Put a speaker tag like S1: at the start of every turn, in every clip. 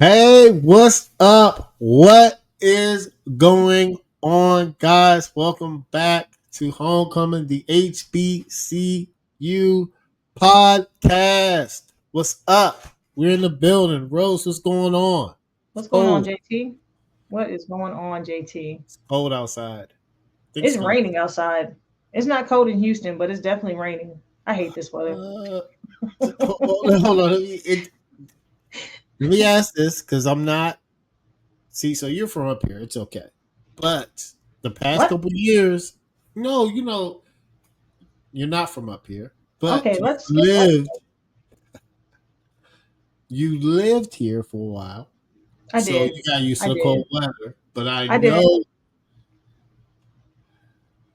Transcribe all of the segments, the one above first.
S1: Hey, what's up? What is going on, guys? Welcome back to Homecoming, the HBCU podcast. What's up? We're in the building. Rose, what's going on? It's
S2: What's going on,
S1: cold.
S2: JT? What is going on, JT?
S1: It's cold outside. I think it's
S2: It's
S1: gonna.
S2: raining outside. It's not cold in Houston, but it's definitely raining. I hate this weather.
S1: Uh, hold on. Let me ask this because I'm not. See, so you're from up here. It's okay. But the past
S2: What?
S1: couple of years, no, you're not from up here, but
S2: Okay, let's skip that.
S1: you lived here for a while,
S2: I
S1: so
S2: did.
S1: you got used
S2: I
S1: to the cold
S2: did.
S1: weather. But I
S2: I did.
S1: know,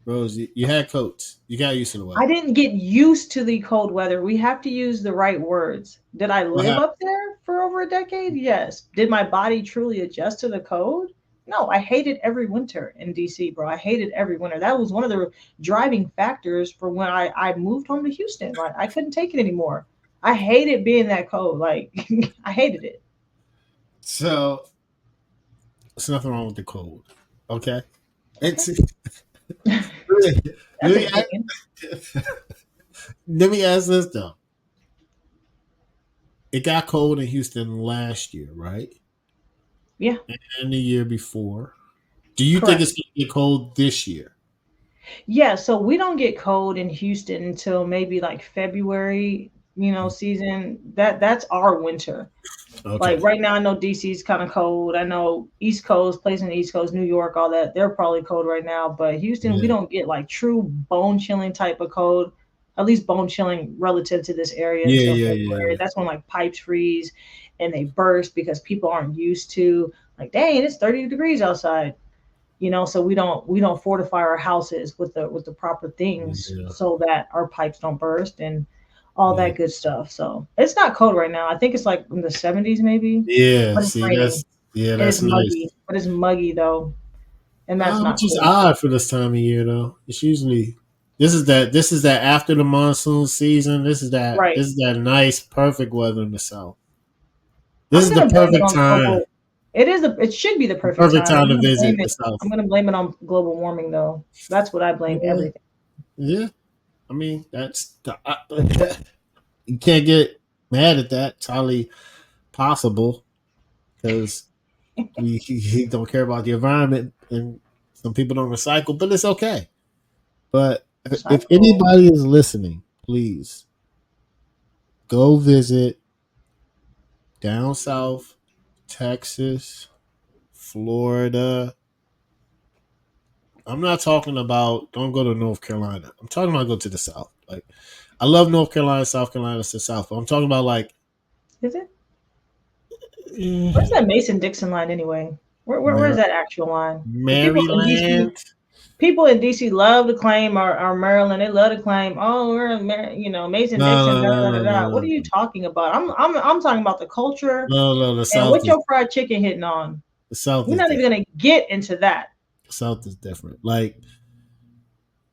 S1: Rose, you had coats. You got used to the
S2: I
S1: weather.
S2: didn't get used to the cold weather. We have to use the right words. Did I
S1: What
S2: live
S1: happened?
S2: up there for over a decade? Yes. Did my body truly adjust to the cold? No, I hated every winter in DC, bro. I hated every winter. That was one of the driving factors for when I moved home to Houston. Like, I couldn't take it anymore. I hated being that cold. Like, I hated it.
S1: So there's nothing wrong with the cold. Okay,
S2: Okay.
S1: it's let
S2: That's an
S1: me
S2: opinion.
S1: let me ask this though. It got cold in Houston last year, right?
S2: Yeah,
S1: And the year before. Do you think
S2: correct.
S1: it's going to get cold this year?
S2: Yeah, so we don't get cold in Houston until maybe like February, season. That's our winter. Like
S1: Okay.
S2: right now, I know DC's kind of cold. I know East Coast, places in the East Coast, New York, all that, they're probably cold right now. But Houston, we
S1: Yeah.
S2: don't get like true bone chilling type of cold, at least bone chilling relative to this area
S1: Yeah,
S2: until
S1: yeah,
S2: February.
S1: yeah.
S2: That's when like pipes freeze and they burst because people aren't used to like, dang, it's 30 degrees outside. So we don't fortify our houses with the proper things
S1: Yeah.
S2: so that our pipes don't burst and all
S1: Yeah.
S2: that good stuff. So it's not cold right now. I think it's like in the 70s maybe,
S1: Yeah.
S2: but it's
S1: See,
S2: raining and it's
S1: that's
S2: muggy.
S1: nice.
S2: But it's muggy though, and that's not
S1: Which is
S2: cool.
S1: odd for this time of year, though. It's usually this is that after the monsoon season.
S2: Right.
S1: This is that nice, perfect weather in the south. This
S2: I'm
S1: is the
S2: gonna blame it
S1: perfect
S2: on
S1: time.
S2: global. It should be the
S1: The
S2: perfect
S1: perfect
S2: time.
S1: time to visit the
S2: I'm
S1: south.
S2: gonna blame it on global warming though. That's what I blame
S1: Yeah.
S2: everything.
S1: Yeah. I mean, you can't get mad at that. It's highly possible because we don't care about the environment and some people don't recycle, but it's okay. But if
S2: Recycle.
S1: anybody is listening, please go visit down south, Texas, Florida. I'm not talking about don't go to North Carolina. I'm talking about go to the south. Like I love North Carolina, South Carolina, to the south. But I'm talking about like
S2: Is it? Where's
S1: eh,
S2: that Mason Dixon line anyway? Where's
S1: Mar-
S2: that actual line? The
S1: Maryland.
S2: People in DC love to claim, or Maryland, they love to claim, oh, we're in Mason Dixon,
S1: No,
S2: da
S1: no,
S2: da
S1: no,
S2: da
S1: no,
S2: da. What are
S1: no,
S2: you talking about? I'm talking about the culture
S1: no. The
S2: and
S1: south
S2: what
S1: is
S2: your fried chicken hitting on.
S1: the south
S2: We're
S1: is
S2: not even
S1: different.
S2: gonna get into that.
S1: The south is different. Like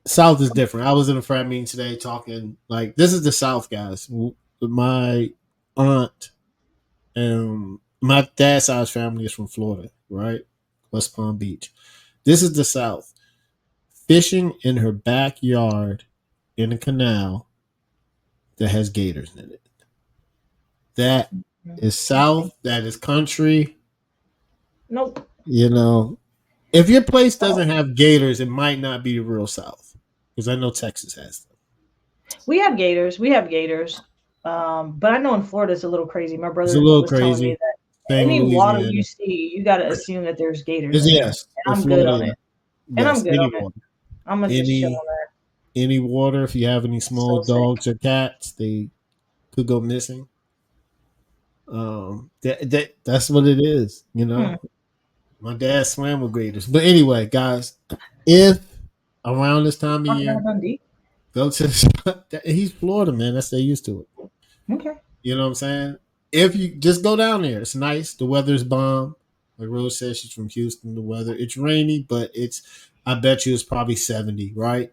S1: South is different. I was in a frat meeting today talking like this is the South, guys. My aunt and my dad's side's family is from Florida, right? West Palm Beach. This is the South. Fishing in her backyard in a canal that has gators in it. That is
S2: Okay.
S1: South. That is country.
S2: Nope.
S1: You know, if your place
S2: Oh,
S1: doesn't have gators, it might not be the real South. Because I know Texas has them.
S2: we have gators. We have gators. But I know in Florida it's a little crazy. My
S1: It's a
S2: brother
S1: little
S2: was telling me
S1: crazy.
S2: that
S1: Same with
S2: any water you
S1: Louisiana.
S2: see, you got to assume that there's gators
S1: It's
S2: in there.
S1: yes.
S2: And
S1: In
S2: I'm good
S1: Florida,
S2: on
S1: yeah.
S2: it. And I'm
S1: Yes.
S2: good
S1: Any
S2: on it.
S1: water.
S2: I'm gonna just chill
S1: Any
S2: on that.
S1: any water. If you have any small
S2: So sick.
S1: dogs or cats, they could go missing. That's what it is.
S2: Hmm.
S1: My dad swam with gators. But anyway, guys, if around this time of year,
S2: Crocodile Dundee.
S1: go to he's Florida man. That's they used to it.
S2: Okay.
S1: You know what I'm saying? If you just go down there, it's nice. The weather's bomb. Like Rose says, she's from Houston. The weather it's rainy, but it's I bet you it's probably 70, right?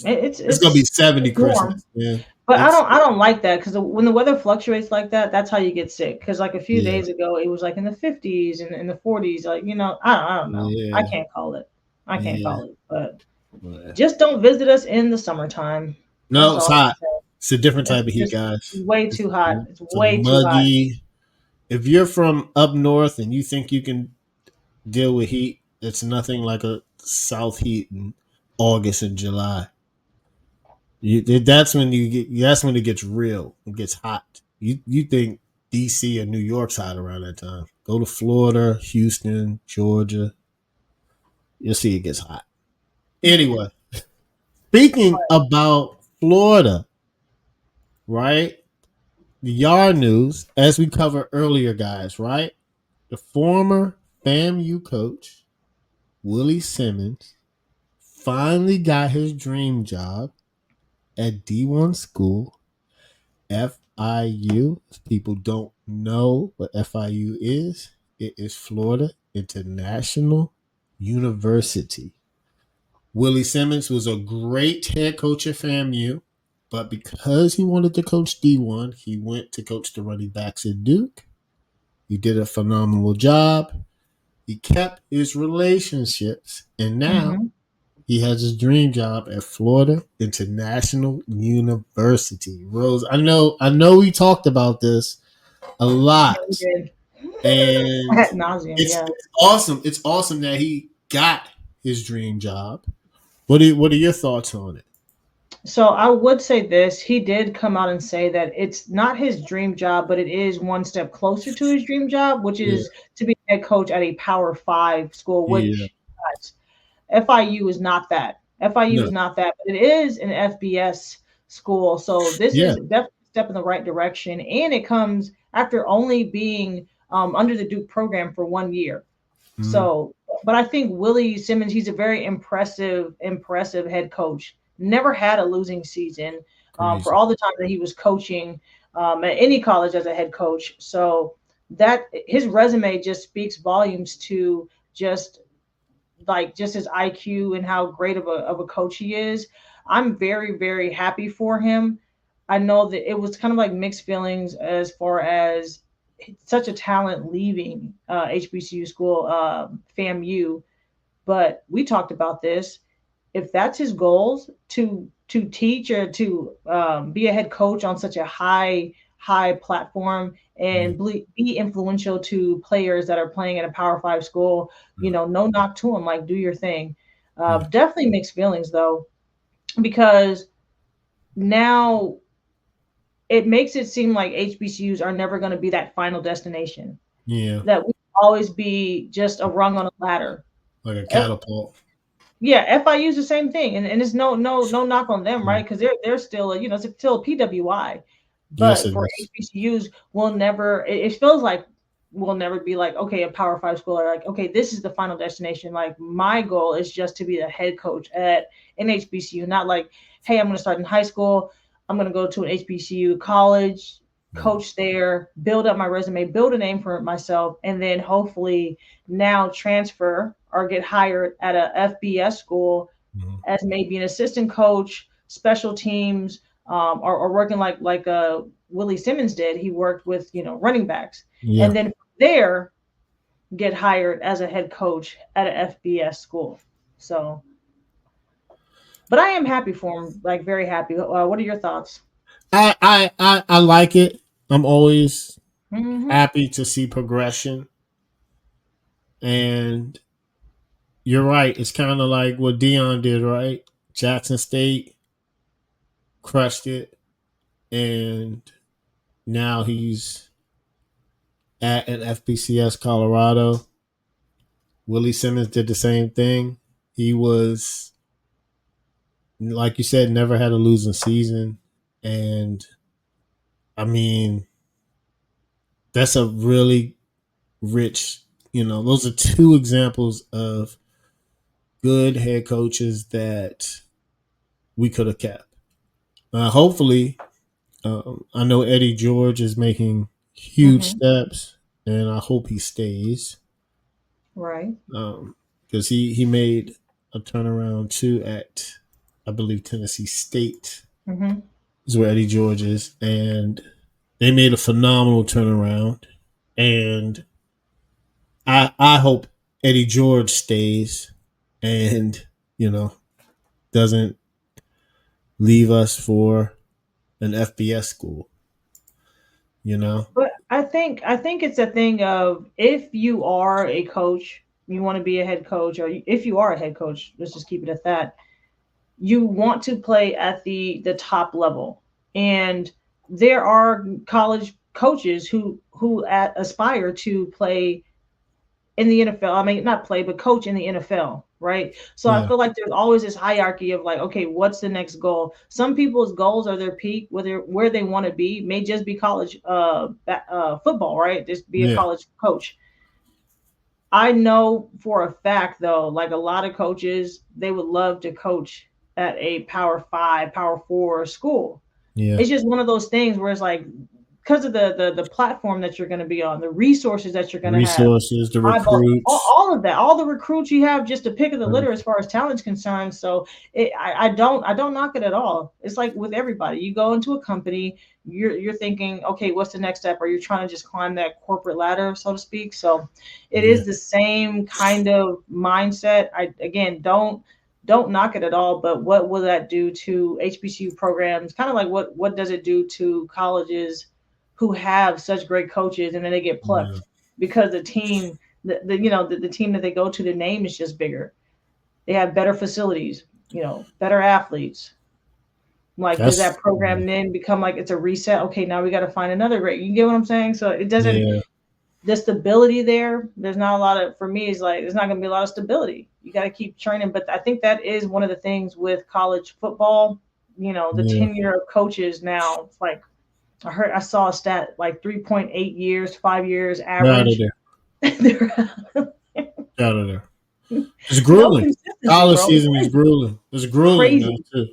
S2: It's
S1: It's gonna be
S2: it's
S1: 70
S2: it's warm.
S1: Christmas, man.
S2: But I
S1: it's
S2: don't I don't like that because when the weather fluctuates like that, that's how you get sick. Because like a few
S1: yeah,
S2: days ago, it was like in the 50s and in the 40s. Like I don't know. I
S1: yeah,
S2: can't call it. I can't
S1: yeah.
S2: call it. But
S1: But
S2: just don't visit us in the summertime.
S1: no,
S2: That's
S1: it's
S2: all I can
S1: hot.
S2: say.
S1: It's a different
S2: It's
S1: type of heat,
S2: just
S1: guys.
S2: way
S1: It's
S2: too hot. It's
S1: a
S2: way too hot.
S1: muggy. If you're from up north and you think you can deal with heat, it's nothing like a south heat in August and July. That's when you get. That's when it gets real. It gets hot. You think DC or New York's hot around that time? Go to Florida, Houston, Georgia. You'll see it gets hot. Anyway, speaking about Florida, right? The Yard news, as we covered earlier, guys, right? The former FAMU coach, Willie Simmons, finally got his dream job at D1 school, FIU. If people don't know what FIU is, it is Florida International University. Willie Simmons was a great head coach at FAMU, but because he wanted to coach D1, he went to coach the running backs at Duke. He did a phenomenal job. He kept his relationships, and now
S2: Hmm.
S1: he has his dream job at Florida International University. Rose, I know we talked about this a
S2: Yeah, we
S1: lot,
S2: did.
S1: and
S2: Ad nauseum,
S1: it's,
S2: yeah.
S1: it's awesome. It's awesome that he got his dream job. What are your thoughts on it?
S2: So I would say this. He did come out and say that it's not his dream job, but it is one step closer to his dream job, which
S1: Yeah,
S2: is to be head coach at a Power Five school,
S1: yeah,
S2: which FIU is not that. FIU
S1: no,
S2: is not that, but it is an FBS school. So this
S1: yeah,
S2: is definitely a step in the right direction. And it comes after only being under the Duke program for 1 year.
S1: mm,
S2: So, but I think Willie Simmons, he's a very impressive head coach. Never had a losing season for
S1: crazy.
S2: all the time that he was coaching at any college as a head coach. So that his resume just speaks volumes to just just his IQ and how great of a coach he is. I'm very happy for him. I know that it was kind of like mixed feelings as far as such a talent leaving HBCU school, FAMU. But we talked about this. If that's his goals to teach or to be a head coach on such a high platform
S1: Yeah,
S2: and be influential to players that are playing at a Power Five school, no knock to him. Like do your thing.
S1: yeah,
S2: Definitely mixed feelings though, because now it makes it seem like HBCUs are never going to be that final destination.
S1: yeah,
S2: That we always be just a rung on a ladder.
S1: like a catapult.
S2: Yeah, FIU is the same thing, and it's no knock on them,
S1: Mm.
S2: right? Because they're still it's still a PWI,
S1: Yes,
S2: but
S1: it
S2: for
S1: is.
S2: HBCUs, we'll never. It feels like we'll never be like okay, a Power Five school or like okay, this is the final destination. Like my goal is just to be the head coach at an HBCU, not like hey, I'm going to start in high school, I'm going to go to an HBCU college,
S1: Mm,
S2: coach there, build up my resume, build a name for myself, and then hopefully now transfer or get hired at a FBS school
S1: mm,
S2: as maybe an assistant coach, special teams, or working like Willie Simmons did. He worked with running backs,
S1: yeah.
S2: and then from there get hired as a head coach at a FBS school. So, but I am happy for him, like very happy. What are your thoughts?
S1: I like it. I'm always
S2: Hmm.
S1: happy to see progression. And you're right. It's kind of like what Dion did, right? Jackson State crushed it, and now he's at an FBCS Colorado. Willie Simmons did the same thing. He was, like you said, never had a losing season. And I mean, that's a really rich, those are two examples of good head coaches that we could have kept. Hopefully, I know Eddie George is making huge
S2: Hmm.
S1: steps, and I hope he stays
S2: Right.
S1: because he made a turnaround too at, I believe, Tennessee State.
S2: Hmm.
S1: is where Eddie George is, and they made a phenomenal turnaround. And I hope Eddie George stays, and you know doesn't leave us for an FBS school. You know,
S2: But I think it's a thing of, if you are a coach, you want to be a head coach, or if you are a head coach, let's just keep it at that. You want to play at the top level, and there are college coaches who aspire to play in the NFL. I mean, not play, but coach in the NFL, right? So I
S1: yeah,
S2: feel like there's always this hierarchy of like, okay, what's the next goal? Some people's goals are their peak, where they want to be may just be college football, right? Just be a
S1: yeah,
S2: college coach. I know for a fact though, like a lot of coaches, they would love to coach at a Power Five, Power Four school.
S1: yeah.
S2: It's just one of those things where it's like, because of the platform that you're going to be on, the resources that you're going to have,
S1: Resources, the
S2: eyeball,
S1: recruits.
S2: all of that, all the recruits you have, just to pick of the litter as
S1: Everything.
S2: far as talent's concerned. So I don't knock it at all. It's like with everybody, you go into a company, you're thinking, okay, what's the next step? Are you trying to just climb that corporate ladder, so to speak? So it
S1: Yeah,
S2: is the same kind of mindset. I again don't knock it at all, but what will that do to HBCU programs? Kind of like what does it do to colleges who have such great coaches, and then they get
S1: yeah.
S2: plucked because the team, the team that they go to, the name is just bigger. They have better facilities, better athletes. Like, does
S1: That's
S2: that program then become like it's a reset? Okay, now we got to find another great. You get what I'm saying? So it doesn't,
S1: yeah,
S2: the stability there. There's not a lot of, for me, it's like there's not going to be a lot of stability. You got to keep training. But I think that is one of the things with college football. The
S1: yeah.
S2: tenure of coaches now. It's like I saw a stat like 3.8 years, 5 years
S1: Get out of
S2: average.
S1: there.
S2: They're
S1: Get out of there. It's
S2: no
S1: grueling.
S2: consistency,
S1: College
S2: bro. It's
S1: season is grueling. It's grueling now
S2: crazy.
S1: too.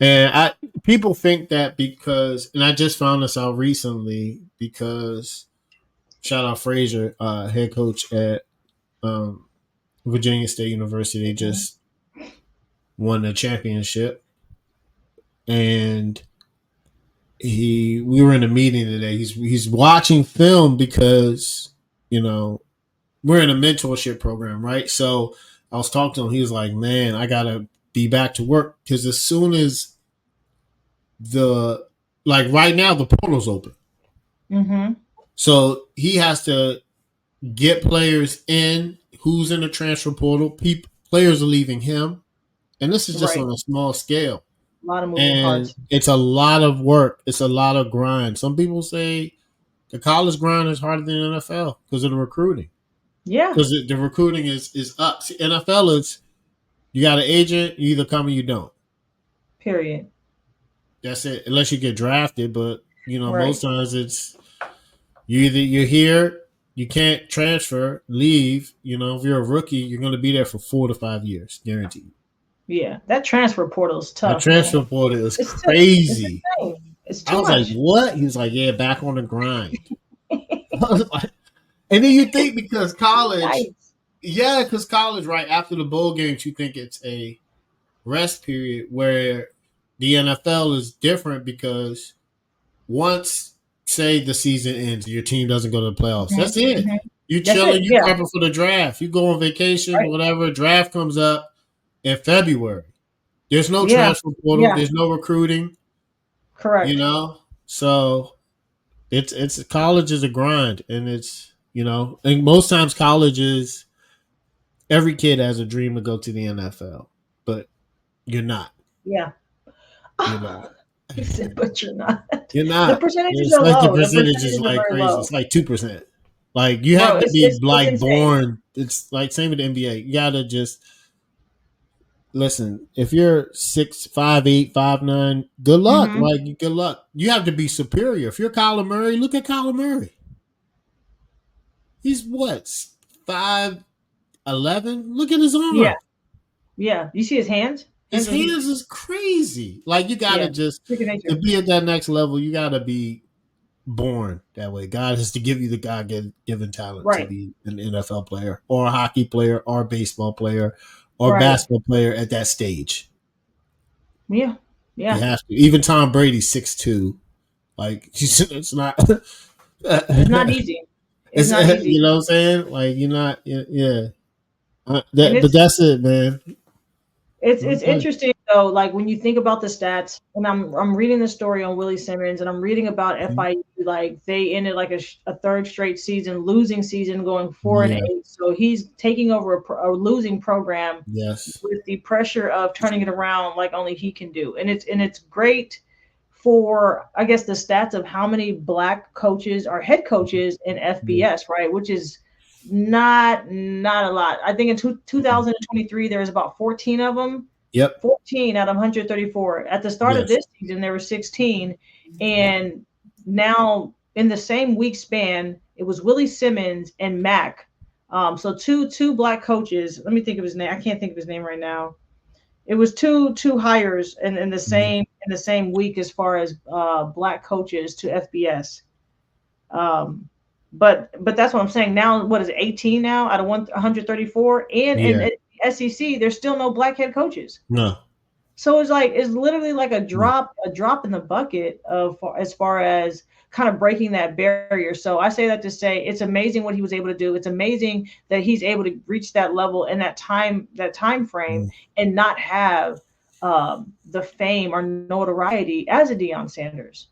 S1: And people think that because, and I just found this out recently because shout out Frazier, head coach at um, Virginia State University. They
S2: Mhm.
S1: just won the championship, and we were in a meeting today. He's watching film because you know we're in a mentorship program, right? So I was talking to him. He was like, "Man, I gotta be back to work because as soon as the like right now the portal's open,
S2: Mhm.
S1: so he has to get players in. Who's in the transfer portal? Players are leaving him, and this is just
S2: Right.
S1: on a small scale.
S2: A lot of moving
S1: And
S2: parts.
S1: it's a lot of work. It's a lot of grind. Some people say the college grind is harder than the NFL because of the recruiting.
S2: Yeah.
S1: Because the recruiting is up. See, NFL is you got an agent, you either come or you don't.
S2: Period.
S1: That's it. Unless you get drafted, but most
S2: Right.
S1: times it's you're here, you can't transfer, leave. If you're a rookie, you're going to be there for 4 to 5 years, guaranteed.
S2: Yeah. That transfer portal is
S1: That
S2: tough,
S1: transfer
S2: man.
S1: portal is
S2: It's
S1: crazy.
S2: insane. It's
S1: I
S2: too
S1: was like,
S2: much.
S1: "What?" He was like, "Yeah, back on the grind." I was like, and then you think because college,
S2: Yikes.
S1: yeah, because college, right after the bowl games, you think it's a rest period where the NFL is different because once, say, the season ends, your team doesn't go to the playoffs.
S2: Mhm.
S1: That's it.
S2: Mhm.
S1: You
S2: That's it.
S1: chilling, you
S2: Yeah.
S1: prepping for the draft. You go on vacation,
S2: Right.
S1: whatever. Draft comes up in February. There's no
S2: Yeah.
S1: transfer portal.
S2: Yeah.
S1: There's no recruiting. You
S2: Correct.
S1: know, so it's college is a grind, and and most times college is every kid has a dream to go to the NFL, but you're not.
S2: Yeah.
S1: You're not.
S2: He said, but you're not.
S1: You're
S2: The
S1: not.
S2: percentages
S1: It's
S2: are
S1: like the
S2: low. The
S1: percentage is
S2: percentages are
S1: like
S2: very
S1: crazy.
S2: low.
S1: It's like 2%. Like you
S2: Bro,
S1: have to
S2: it's
S1: be
S2: it's it's
S1: like
S2: insane.
S1: born. It's like same with the NBA. You gotta just listen. If you're 6'5", 8", 5'9", good luck.
S2: Mm-hmm.
S1: Like good luck. You have to be superior. If you're Kyler Murray, look at Kyler Murray. He's what 5'11". Look at his
S2: Yeah.
S1: arm.
S2: Yeah. You see his hands?
S1: His
S2: Hands are huge.
S1: hands is crazy. Like you
S2: Yeah.
S1: gotta just
S2: Freaking
S1: to
S2: nature.
S1: be at that next level. You gotta be born that way. God has to give you the God given talent to
S2: Right.
S1: be an NFL player or a hockey player or a baseball player or
S2: Right.
S1: basketball player at that stage.
S2: Yeah.
S1: You
S2: Yeah,
S1: have to. Even Tom Brady's 6'2". Like it's not.
S2: it's not easy. It's
S1: It's
S2: not easy,
S1: you know what I'm saying. Like you're not. Yeah.
S2: and
S1: But that's it, man.
S2: it's
S1: Okay.
S2: interesting though. Like when you think about the stats, and I'm reading the story on Willie Simmons, and I'm reading about
S1: Mhm.
S2: FIU. Like they ended like a third straight season, losing season, going 4 and
S1: Yeah.
S2: 8. So he's taking over a losing program
S1: Yes.
S2: with the pressure of turning it around like only he can do. And it's great for I guess the stats of how many black coaches are head coaches in
S1: Yeah.
S2: FBS, right? Which is not a lot. I think in 2023 there was about 14 of them.
S1: Yep.
S2: 14 out of 134. At the start of
S1: Yes.
S2: this season there were 16, and now in the same week span it was Willie Simmons and Mac. So two black coaches. Let me think of his name. I can't think of his name right now. It was two hires in
S1: Mhm.
S2: the same week as far as black coaches to FBS. Um, but that's what I'm saying. Now what is it, 18 now out of 134, and
S1: Yeah.
S2: in SEC there's still no black head coaches.
S1: No.
S2: So it's literally like
S1: No.
S2: a drop in the bucket of as far as kind of breaking that barrier. So I say that to say it's amazing what he was able to do. It's amazing that he's able to reach that level in that time frame and not have the fame or notoriety as a Deion Sanders,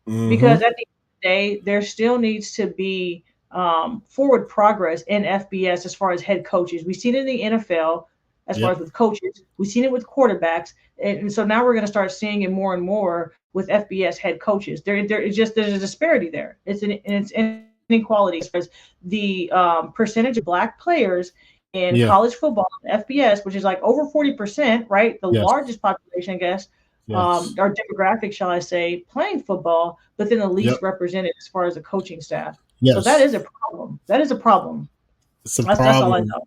S2: because
S1: Mm-hmm.
S2: at the end of the day, there still needs to be forward progress in FBS as far as head coaches. We've seen it in the NFL as far as
S1: Yep.
S2: with coaches. We've seen it with quarterbacks, and so now we're going to start seeing it more and more with FBS head coaches. There is just there's a disparity there. It's inequality as far as the percentage of black players in
S1: Yeah.
S2: college football, FBS, which is like over 40%, right? The
S1: Yes.
S2: largest population, I guess,
S1: Yes.
S2: or demographic, shall I say, playing football, but then the
S1: Yep.
S2: least represented as far as the coaching staff. So that
S1: Yes.
S2: is a problem. That is a problem.
S1: It's a
S2: That's all I
S1: problem,
S2: know.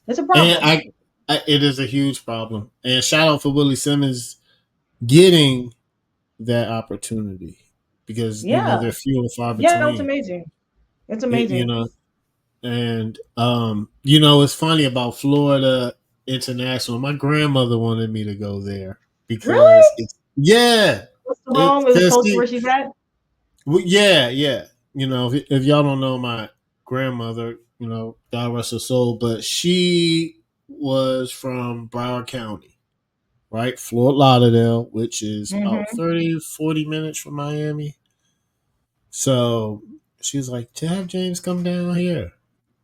S2: It's a
S1: and
S2: problem.
S1: it is a huge problem. And shout out for Willie Simmons getting that opportunity because
S2: Yeah.
S1: they're few and far
S2: Yeah, no, it's
S1: between.
S2: amazing. It's
S1: It,
S2: amazing.
S1: and it's funny about Florida International. My grandmother wanted me to go there
S2: Really?
S1: because it's yeah,
S2: What's the home? Is it
S1: because
S2: close to where she's at?
S1: yeah, yeah. If y'all don't know my grandmother, God rest her soul, but she was from Broward County, right? Fort Lauderdale, which is about
S2: Mm-hmm.
S1: 30-40 minutes from Miami. So she was like, to have James come down here.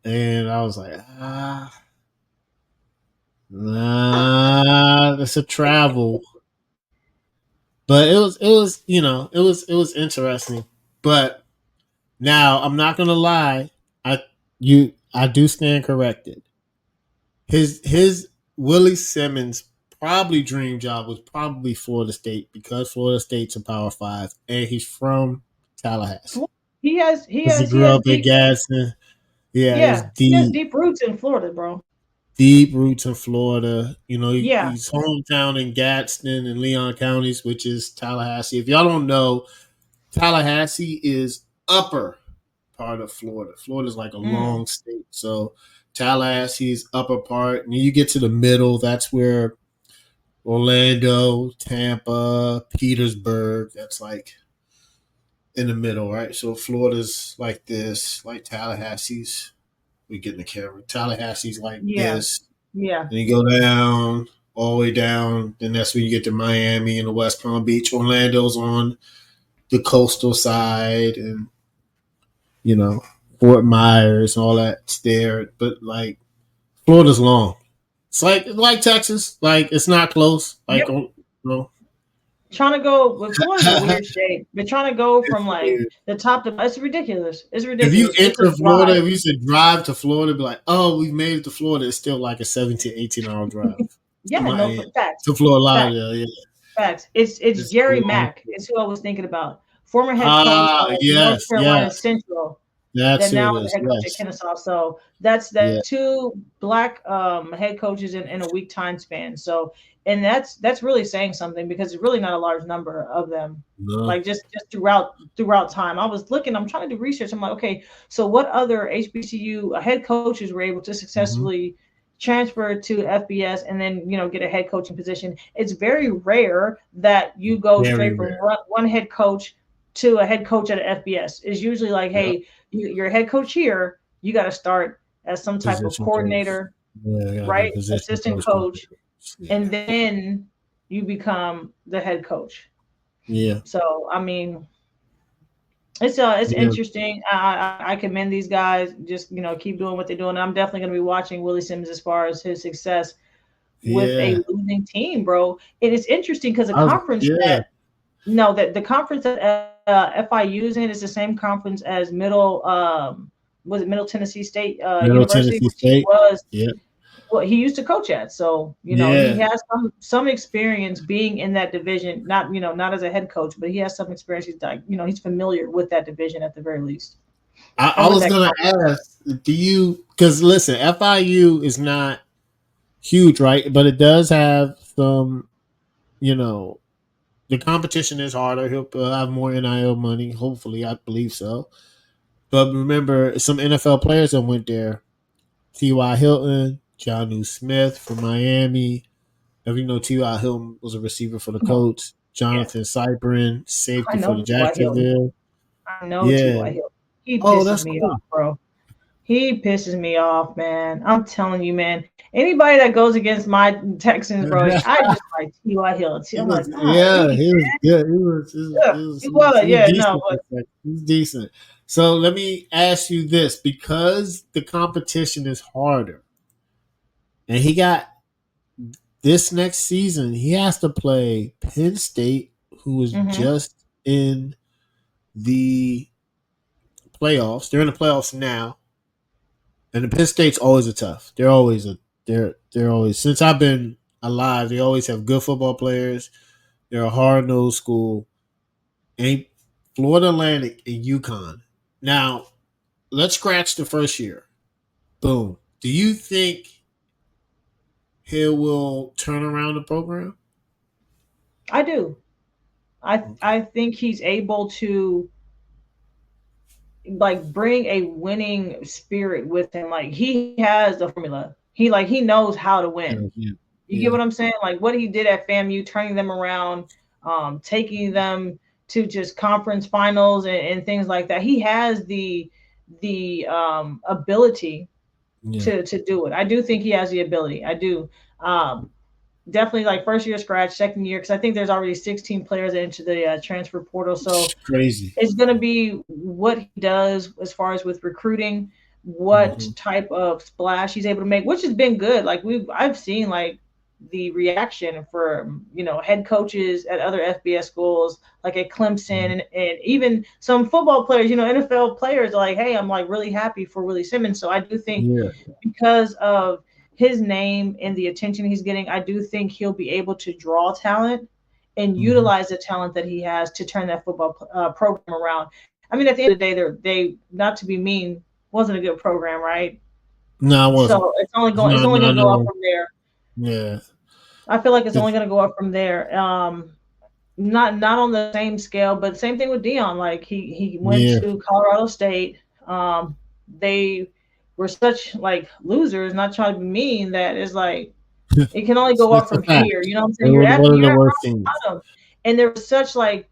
S1: And I was like, nah, that's a travel. But it was interesting. But now I'm not gonna lie, I do stand corrected. His Willie Simmons probably dream job was probably Florida State because Florida State's a Power Five and he's from Tallahassee.
S2: He has he
S1: Because he
S2: has he
S1: grew
S2: has
S1: up in
S2: deep
S1: Gadsden. Yeah, it's
S2: yeah, he has deep roots in Florida, bro.
S1: deep roots in Florida.
S2: Yeah.
S1: He's hometown in Gadsden and Leon counties, which is Tallahassee. If y'all don't know, Tallahassee is upper part of Florida. Florida's like a
S2: Mm.
S1: long state. So Tallahassee's upper part. And then you get to the middle, that's where Orlando, Tampa, Petersburg, that's like in the middle, right? So Florida's like this, like Tallahassee's. We get in the camera. Tallahassee's like
S2: Yeah.
S1: this.
S2: Yeah.
S1: Then you go down, all the way down. Then that's when you get to Miami and the West Palm Beach. Orlando's on the coastal side, and you know Fort Myers and all that's there. But like Florida's long. It's like Texas. Like it's not close. Like
S2: Yep.
S1: no.
S2: Trying to go, but Florida's a weird state. But trying to go from
S1: It's
S2: like
S1: weird.
S2: the top to it's ridiculous. It's
S1: If you
S2: ridiculous. It's a
S1: enter Florida,
S2: drive.
S1: if you should drive to Florida, be like, oh, we've made it to Florida. It's still like a 17, 18 hour drive to
S2: Yeah, no,
S1: my
S2: facts.
S1: to Florida
S2: Facts.
S1: Lauderdale. Yeah,
S2: Facts. It's
S1: it's a
S2: Jerry
S1: long.
S2: Mack. Is who I was thinking about. Former head coach
S1: Ah,
S2: of North
S1: yes,
S2: Carolina
S1: yes.
S2: Central,
S1: That's
S2: that
S1: who
S2: now
S1: it
S2: is
S1: is.
S2: the head coach at
S1: Yes.
S2: Kennesaw. So that's
S1: Yeah.
S2: two black head coaches in a week time span. So and that's really saying something because it's really not a large number of them.
S1: No.
S2: Like just throughout time. I was looking, I'm trying to do research. I'm like, okay, so what other HBCU head coaches were able to
S1: Hmm.
S2: successfully transfer to FBS and then get a head coaching position. It's very rare that you go
S1: Very
S2: straight from
S1: rare.
S2: one head coach to a head coach at an FBS. It's usually like,
S1: Yep.
S2: hey, you're a head coach here. You got to start as some type of
S1: Position coach.
S2: coordinator,
S1: Yeah, gotta be
S2: right?
S1: position
S2: Assistant
S1: coach.
S2: coach,
S1: Yeah.
S2: and then you become the head coach.
S1: Yeah.
S2: So I mean, it's
S1: Yeah.
S2: interesting. I commend these guys. Just keep doing what they're doing. I'm definitely going to be watching Willie Simmons as far as his success with a
S1: Yeah.
S2: losing team, bro. And it's interesting because the conference
S1: Yeah.
S2: that no, that the conference that FIU is in is the same conference as Middle was it Middle Tennessee State
S1: Middle
S2: University,
S1: Tennessee
S2: which he
S1: State.
S2: was
S1: Yeah.
S2: what he used to coach at. So he
S1: Yeah.
S2: has some experience being in that division. Not not as a head coach, but he has some experience. He's like he's familiar with that division at the very least, or
S1: I
S2: with
S1: was
S2: that
S1: gonna
S2: conference.
S1: ask, do you? Because listen, FIU is not huge, right? But it does have some. You know, the competition is harder. He'll have more NIL money. Hopefully, I believe so. But remember, some NFL players that went there: T.Y. Hilton, Johnu Smith from Miami. If you know, T.Y. Hilton was a receiver for the
S2: Come on,
S1: Colts.
S2: yeah,
S1: Jonathan Cyprin,
S2: I
S1: safety for
S2: know
S1: the
S2: T.Y. Hilton.
S1: Jacksonville.
S2: I know
S1: Yeah.
S2: T.Y. Hilton. He
S1: Oh,
S2: pisses
S1: that's
S2: me
S1: cool.
S2: off, bro. He pisses me off, man. I'm telling you, man. Anybody that goes against my Texans, bro, I just like T.Y. Hill.
S1: He
S2: I'm like,
S1: was,
S2: God,
S1: yeah,
S2: really?
S1: he was good.
S2: Yeah, he was.
S1: He was
S2: Yeah, no,
S1: decent. He was decent. So let me ask you this: because the competition is harder, and he got this next season, he has to play Penn State, who is
S2: mm-hmm.
S1: just in the playoffs. They're in the playoffs now, and the Penn State's always a tough. They're always since I've been alive. They always have good football players. They're a hard nosed school. And Florida Atlantic and UConn. Now, let's scratch the first year. Boom. Do you think he will turn around the program?
S2: I do.
S1: Okay.
S2: I think he's able to like bring a winning spirit with him. Like he has the formula. He knows how to win.
S1: Yeah.
S2: You get
S1: Yeah.
S2: what I'm saying? Like what he did at FAMU, turning them around, taking them to just conference finals and things like that. He has the ability
S1: Yeah.
S2: to do it. I do think he has the ability. I do. Um, Definitely like first year scratch, second year because I think there's already 16 players into the transfer portal.
S1: It's
S2: So
S1: crazy.
S2: it's going to be what he does as far as with recruiting, what
S1: Mm-hmm.
S2: type of splash he's able to make, which has been good. Like I've seen like the reaction for head coaches at other FBS schools, like at Clemson, and even some football players, NFL players, are like, hey, I'm like really happy for Willie Simmons. So I do think
S1: Yeah.
S2: because of his name and the attention he's getting, I do think he'll be able to draw talent and
S1: Mm-hmm.
S2: utilize the talent that he has to turn that football program around. I mean, at the end of the day, they not to be mean wasn't a good program, right?
S1: No, I wasn't.
S2: So it's
S1: No,
S2: only
S1: no,
S2: going to go up
S1: no.
S2: from there.
S1: Yeah.
S2: I feel like it's only
S1: It's,
S2: going to go up from there. Not on the same scale, but same thing with Dion. Like he went
S1: yeah.
S2: to Colorado State. They were such like losers. Not trying to be mean. That is like it can only go up
S1: It's a
S2: from here.
S1: fact.
S2: You know what I'm
S1: They
S2: saying?
S1: were one of
S2: You're
S1: the
S2: at
S1: worst
S2: rock
S1: teams.
S2: bottom, and there was such like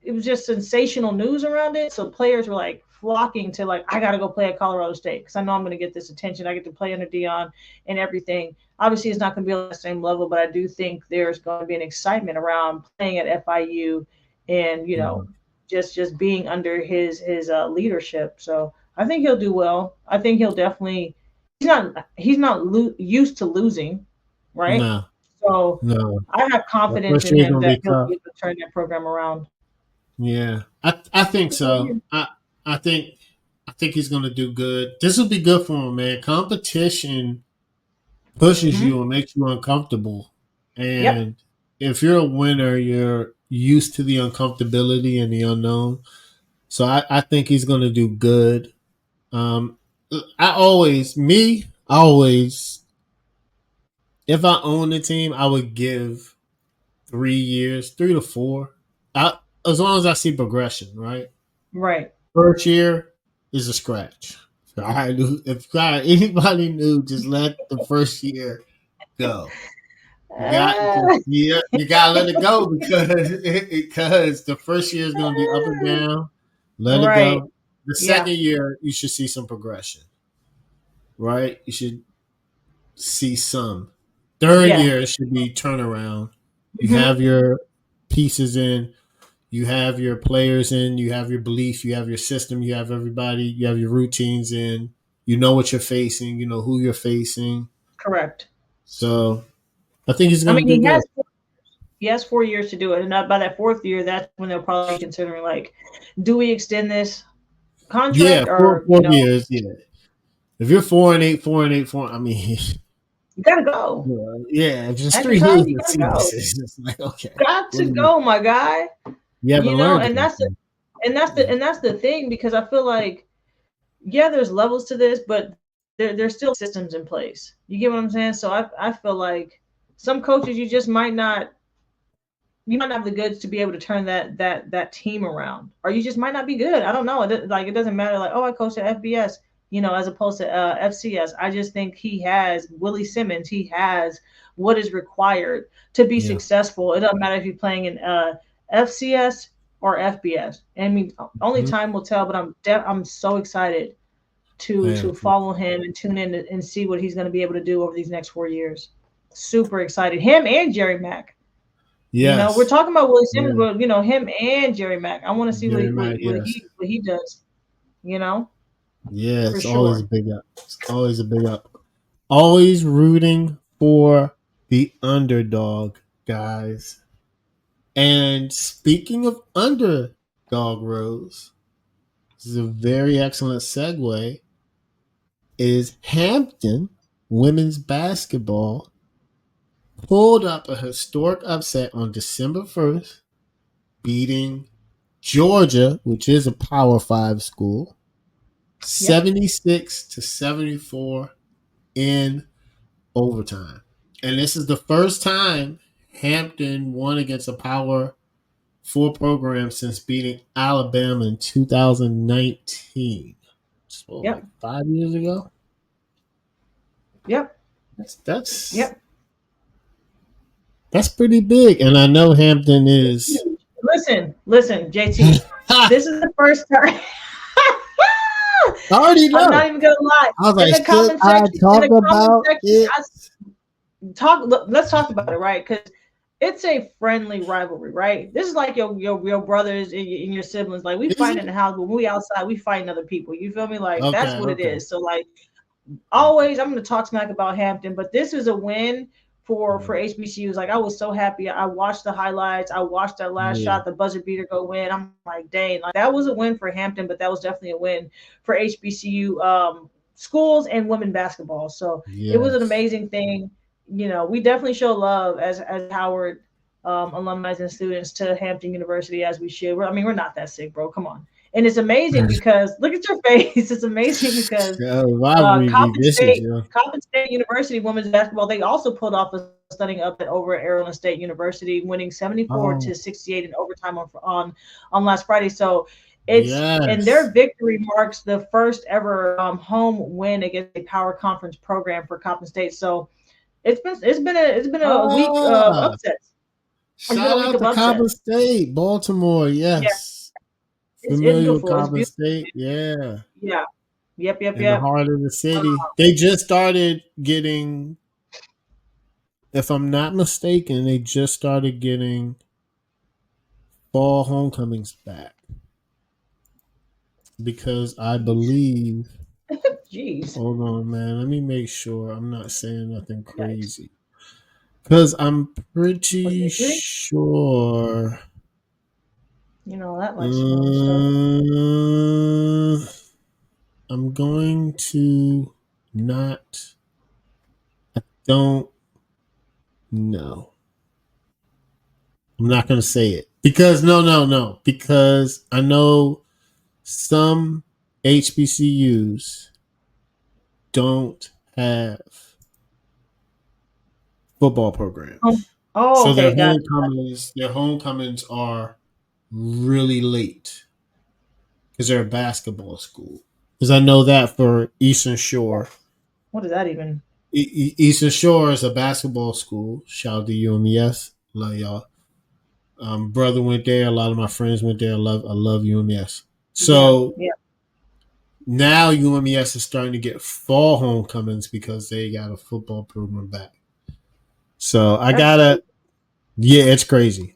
S2: it was just sensational news around it. So players were like flocking to like I got to go play at Colorado State because I know I'm going to get this attention. I get to play under Dion and everything. Obviously, it's not going to be on the same level, but I do think there's going to be an excitement around playing at FIU, and
S1: Mhm.
S2: just being under his leadership. So I think he'll do well. I think he'll definitely. He's not used to losing, right?
S1: No,
S2: So
S1: no.
S2: I have
S1: That
S2: confidence
S1: first
S2: in
S1: year is
S2: him
S1: gonna
S2: that
S1: be
S2: he'll
S1: tough.
S2: be able to turn that program around.
S1: Yeah, I think so. I think he's gonna do good. This will be good for him, man. Competition pushes
S2: Mm-hmm.
S1: you and makes you uncomfortable,
S2: Yep.
S1: and if you're a winner, you're used to the uncomfortability and the unknown. So I think he's gonna do good. Um, I always, if I own the team, I would give 3 years, 3 to 4. As long as I see progression, right?
S2: Right.
S1: First year is a scratch. So if anybody knew, just let the first year go.
S2: Ah,
S1: You gotta let it go because the first year is gonna be up and down. Let it
S2: right.
S1: go. The
S2: Yeah.
S1: second year, you should see some progression, right? You should see some. Third
S2: Yeah.
S1: year, it should be turnaround. You
S2: Hmm.
S1: have your pieces in, you have your players in, you have your belief, you have your system, you have everybody, you have your routines in. You know what you're facing, you know who you're facing.
S2: Correct.
S1: So I think he's
S2: I
S1: gonna
S2: mean,
S1: do good.
S2: he has 4 years to do it, and by that fourth year, that's when they'll probably be considering like, do we extend this
S1: Yeah,
S2: contract,
S1: four
S2: or
S1: four years. Yeah, if you're 4-8, 4-8, four, I mean,
S2: you gotta go.
S1: yeah, if it's
S2: After
S1: 3 years
S2: time, you
S1: of
S2: gotta go.
S1: season, it's like okay,
S2: Got
S1: what
S2: to
S1: do you?
S2: go, my guy.
S1: You haven't learned
S2: And
S1: anything.
S2: that's the thing, because I feel like, yeah, there's levels to this, but there's still systems in place. You get what I'm saying? So I feel like some coaches, you might not have the goods to be able to turn that team around, or you just might not be good. I don't know. It doesn't matter. Like, oh, I coached at FBS, as opposed to FCS. I just think he has Willie Simmons. He has what is required to be
S1: Yeah.
S2: successful. It doesn't matter if you're playing in FCS or FBS. I mean, only
S1: Mhm.
S2: time will tell. But I'm so excited
S1: I
S2: to
S1: am too.
S2: follow him and tune in and see what he's going to be able to do over these next 4 years. Super excited. Him and Jerry Mack. We're
S1: Yes.
S2: talking about Willie Simmons,
S1: Yeah.
S2: but him and Jerry Mack. I want to see what
S1: Jerry Mack. Yes.
S2: what he does. You know,
S1: Yeah.
S2: for
S1: It's always a
S2: sure.
S1: big up. It's always a big up. Always rooting for the underdog, guys. And speaking of underdog, Rose, this is a very excellent segue. Is Hampton women's basketball pulled up a historic upset on December 1st, beating Georgia, which is a Power 5 school,
S2: Yep.
S1: 76-74 in overtime. And this is the first time Hampton won against a Power 4 program since beating Alabama in 2019. So like
S2: Yep.
S1: 5 years ago.
S2: Yep.
S1: That's
S2: Yep.
S1: that's pretty big. And I know Hampton is
S2: Listen, JT.
S1: I
S2: This is the first time.
S1: already
S2: I'm not
S1: know.
S2: even gonna lie.
S1: I was
S2: In
S1: like,
S2: the
S1: should
S2: comment
S1: I
S2: section,
S1: talk about it?
S2: I talk. Let's talk about it, right? Because it's a friendly rivalry, right? This is like your brothers and your siblings. Like, we
S1: Is
S2: fight in
S1: it?
S2: the house, but when we outside, we fighting other people. You feel me? Like, that's
S1: Okay,
S2: what it
S1: okay,
S2: is. So, like,
S1: okay.
S2: always, I'm going to talk smack about Hampton, but this is a win for
S1: Mhm.
S2: HBCUs. Like, I was so happy. I watched the highlights. I watched that last
S1: Yeah,
S2: shot, the buzzer beater go in. I'm like, dang, like, that was a win for Hampton, but that was definitely a win for HBCU schools and women basketball. So it was an
S1: yes.
S2: amazing thing. We definitely show love as Howard alumni and students to Hampton University, as we should. I mean, we're not that sick, bro. Come on. And it's amazing because look at your face. It's amazing because
S1: Rivalry be
S2: Coppin
S1: vicious,
S2: State,
S1: yo.
S2: Coppin State University women's basketball, they also pulled off a stunning upset over at Arizona State University, winning 74
S1: Oh,
S2: to 68 in overtime on last Friday. So and
S1: yes.
S2: their victory marks the first ever home win against a power conference program for Coppin State. So it's been a week of
S1: Ah,
S2: upsets. It's been a
S1: shout
S2: week
S1: out
S2: of
S1: to Coppin
S2: upsets.
S1: State, Baltimore.
S2: Yeah,
S1: Yes,
S2: it's
S1: familiar with
S2: beautiful. It's
S1: Coppin
S2: beautiful.
S1: State. Yeah,
S2: Yeah. Yep. Yep.
S1: in the
S2: Yep.
S1: heart of the city. They just started getting, if I'm not mistaken, they just started getting fall homecomings back because I
S2: Jeez.
S1: believe.
S2: Jeez.
S1: Hold on, man. Let me make sure I'm not saying nothing
S2: Yikes.
S1: crazy because I'm
S2: Was
S1: pretty
S2: it injury?
S1: sure.
S2: That likes to know stuff.
S1: Uh, I'm going to not. I don't know. I'm not going to say it because no, no, no. Because I know some HBCUs don't have football
S2: Oh,
S1: programs,
S2: oh,
S1: so
S2: okay, gotcha.
S1: their homecomings are really late because they're a basketball school. because I know that for Eastern Shore.
S2: What does that even?
S1: Eastern Shore is a basketball school. Shout out to UMES. Love y'all. Brother went there. A lot of my friends went there. I love UMES.
S2: Yeah,
S1: So
S2: yeah.
S1: now UMES is starting to get fall homecomings because they got a football program back. So I
S2: That's
S1: gotta, yeah, it's crazy.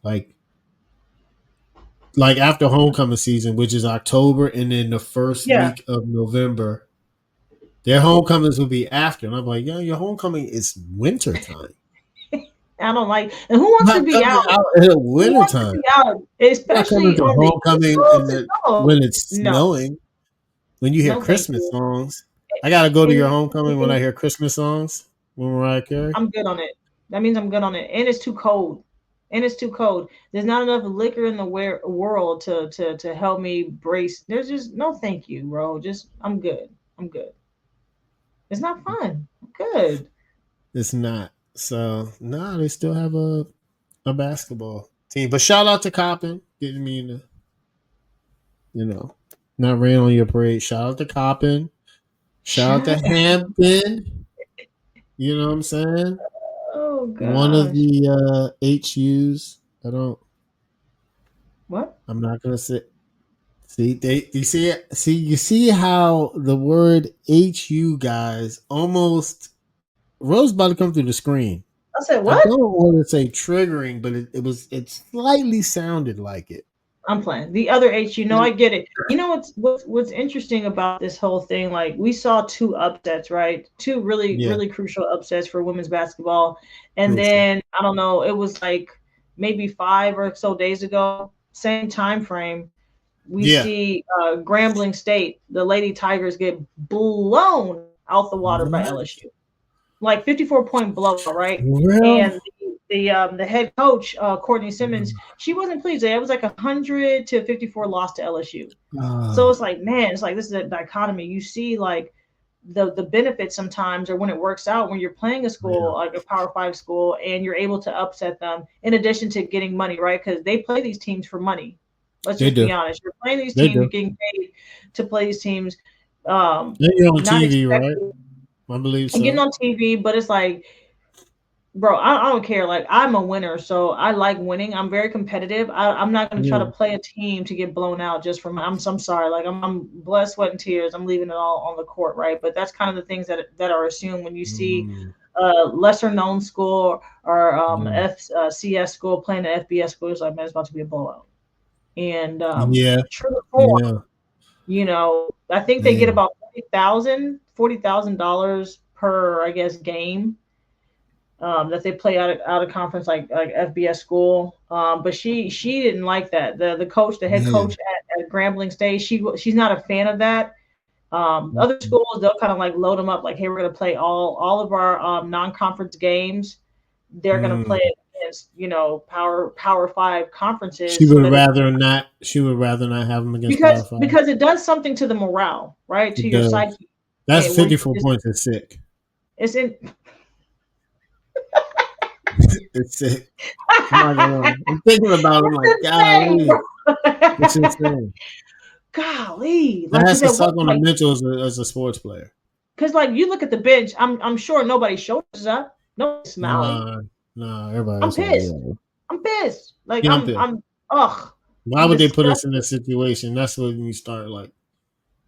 S1: Like after homecoming season, which is October, and then the first
S2: yeah.
S1: week of November, their homecomings will be after. And I'm like, yo, your homecoming is wintertime.
S2: I don't like. And who wants to
S1: Not
S2: be
S1: coming
S2: out?
S1: out in the
S2: Who wants to
S1: wintertime.
S2: be out,
S1: Not coming
S2: especially
S1: to
S2: on the East
S1: homecoming in
S2: Coast?
S1: the
S2: No,
S1: when it's
S2: no,
S1: snowing. When you hear
S2: no. Thank
S1: Christmas
S2: you.
S1: songs, I gotta go to your
S2: And,
S1: homecoming when I
S2: and
S1: hear Christmas songs with Mariah Carey.
S2: I'm good on it. That means I'm good on it. And it's too cold. And it's too cold. There's not enough liquor in the world to help me brace. There's just no thank you, bro. Just I'm good. I'm good. It's not fun. I'm good.
S1: It's not. So nah, they still have a basketball team. But shout out to Coppin getting me in the, not rain on your parade. Shout out to Coppin. Shout out to
S2: Shut.
S1: Hampton. You know what I'm saying?
S2: Oh
S1: One of
S2: gosh.
S1: the HUs. I don't.
S2: What?
S1: I'm not gonna say. See, you see it. See, you see how the word HU guys almost Rose about to come through the screen.
S2: I said
S1: I
S2: what?
S1: don't want to say triggering, but it slightly sounded like it.
S2: I'm playing. The other H, I get it. You know what's interesting about this whole thing? Like we saw two upsets, right? Two really
S1: Yeah,
S2: really crucial upsets for women's basketball, and
S1: crucial.
S2: then I don't know. It was like maybe 5 or so days ago, same time frame. We
S1: Yeah.
S2: see Grambling State, the Lady Tigers get blown out the water by
S1: What?
S2: LSU, like 54-point blowout, right?
S1: Well,
S2: And the head coach Courtney Simmons, she wasn't pleased. It was like 100-54 loss to LSU. So
S1: uh,
S2: it's like, man, it's like this is a dichotomy. You see, like the benefits sometimes, or when it works out, when you're playing a
S1: yeah,
S2: school like a Power 5 school, and you're able to upset them, in addition to getting money, right? Because they play these teams for money. Let's
S1: they
S2: just be
S1: do.
S2: honest. You're playing these
S1: They
S2: teams,
S1: do.
S2: you're getting paid to play these teams. Um,
S1: And you're on
S2: not
S1: TV, right?
S2: expecting
S1: I believe
S2: and getting
S1: so.
S2: on TV, but it's like, bro, I don't care. Like I'm a winner, so I like winning. I'm very competitive. I'm not gonna try to
S1: Yeah.
S2: play a team to get blown out just from. I'm sorry. Like I'm blood, sweat, and tears. I'm leaving it all on the court, right? But that's kind of the things that are assumed when you see
S1: Mm,
S2: a lesser known school or
S1: yeah.
S2: FCS school playing an FBS school. It's like, man, it's about to be a blowout. And
S1: Yeah.
S2: true to form,
S1: Yeah.
S2: I think they get
S1: Damn.
S2: about $40,000 per, I guess, game that they play out of conference, like FBS school. But she didn't like that. The coach, the head coach
S1: Man.
S2: at Grambling State, she's not a fan of that. Other
S1: Mhm.
S2: schools, they'll kind of like load them up, like, hey, we're gonna play all of our non-conference games. They're gonna play
S1: Mm.
S2: it against Power 5
S1: She
S2: conferences, so
S1: would
S2: that it,
S1: rather not. She would rather not have them against Power
S2: because
S1: Five.
S2: because it does something to the morale, right, to
S1: It
S2: your
S1: does.
S2: psyche,
S1: That's
S2: and where you
S1: 54
S2: just
S1: points. It's sick.
S2: it's in.
S1: It's sick. I'm not gonna lie. I'm thinking about it. I'm like,
S2: It's insane,
S1: golly, it's
S2: bro.
S1: insane.
S2: Golly,
S1: That
S2: like,
S1: has
S2: because
S1: to
S2: at one
S1: suck on the
S2: point,
S1: mental as a sports player.
S2: because like you look at the bench, I'm sure nobody's shoulders up, nobody's smiling.
S1: Nah, nah. Everybody
S2: I'm
S1: else like,
S2: pissed.
S1: yeah,
S2: I'm pissed. Like
S1: yeah, I'm pissed.
S2: I'm ugh.
S1: Why
S2: I'm
S1: would they put us in
S2: disgusted.
S1: this situation? That's when you start like,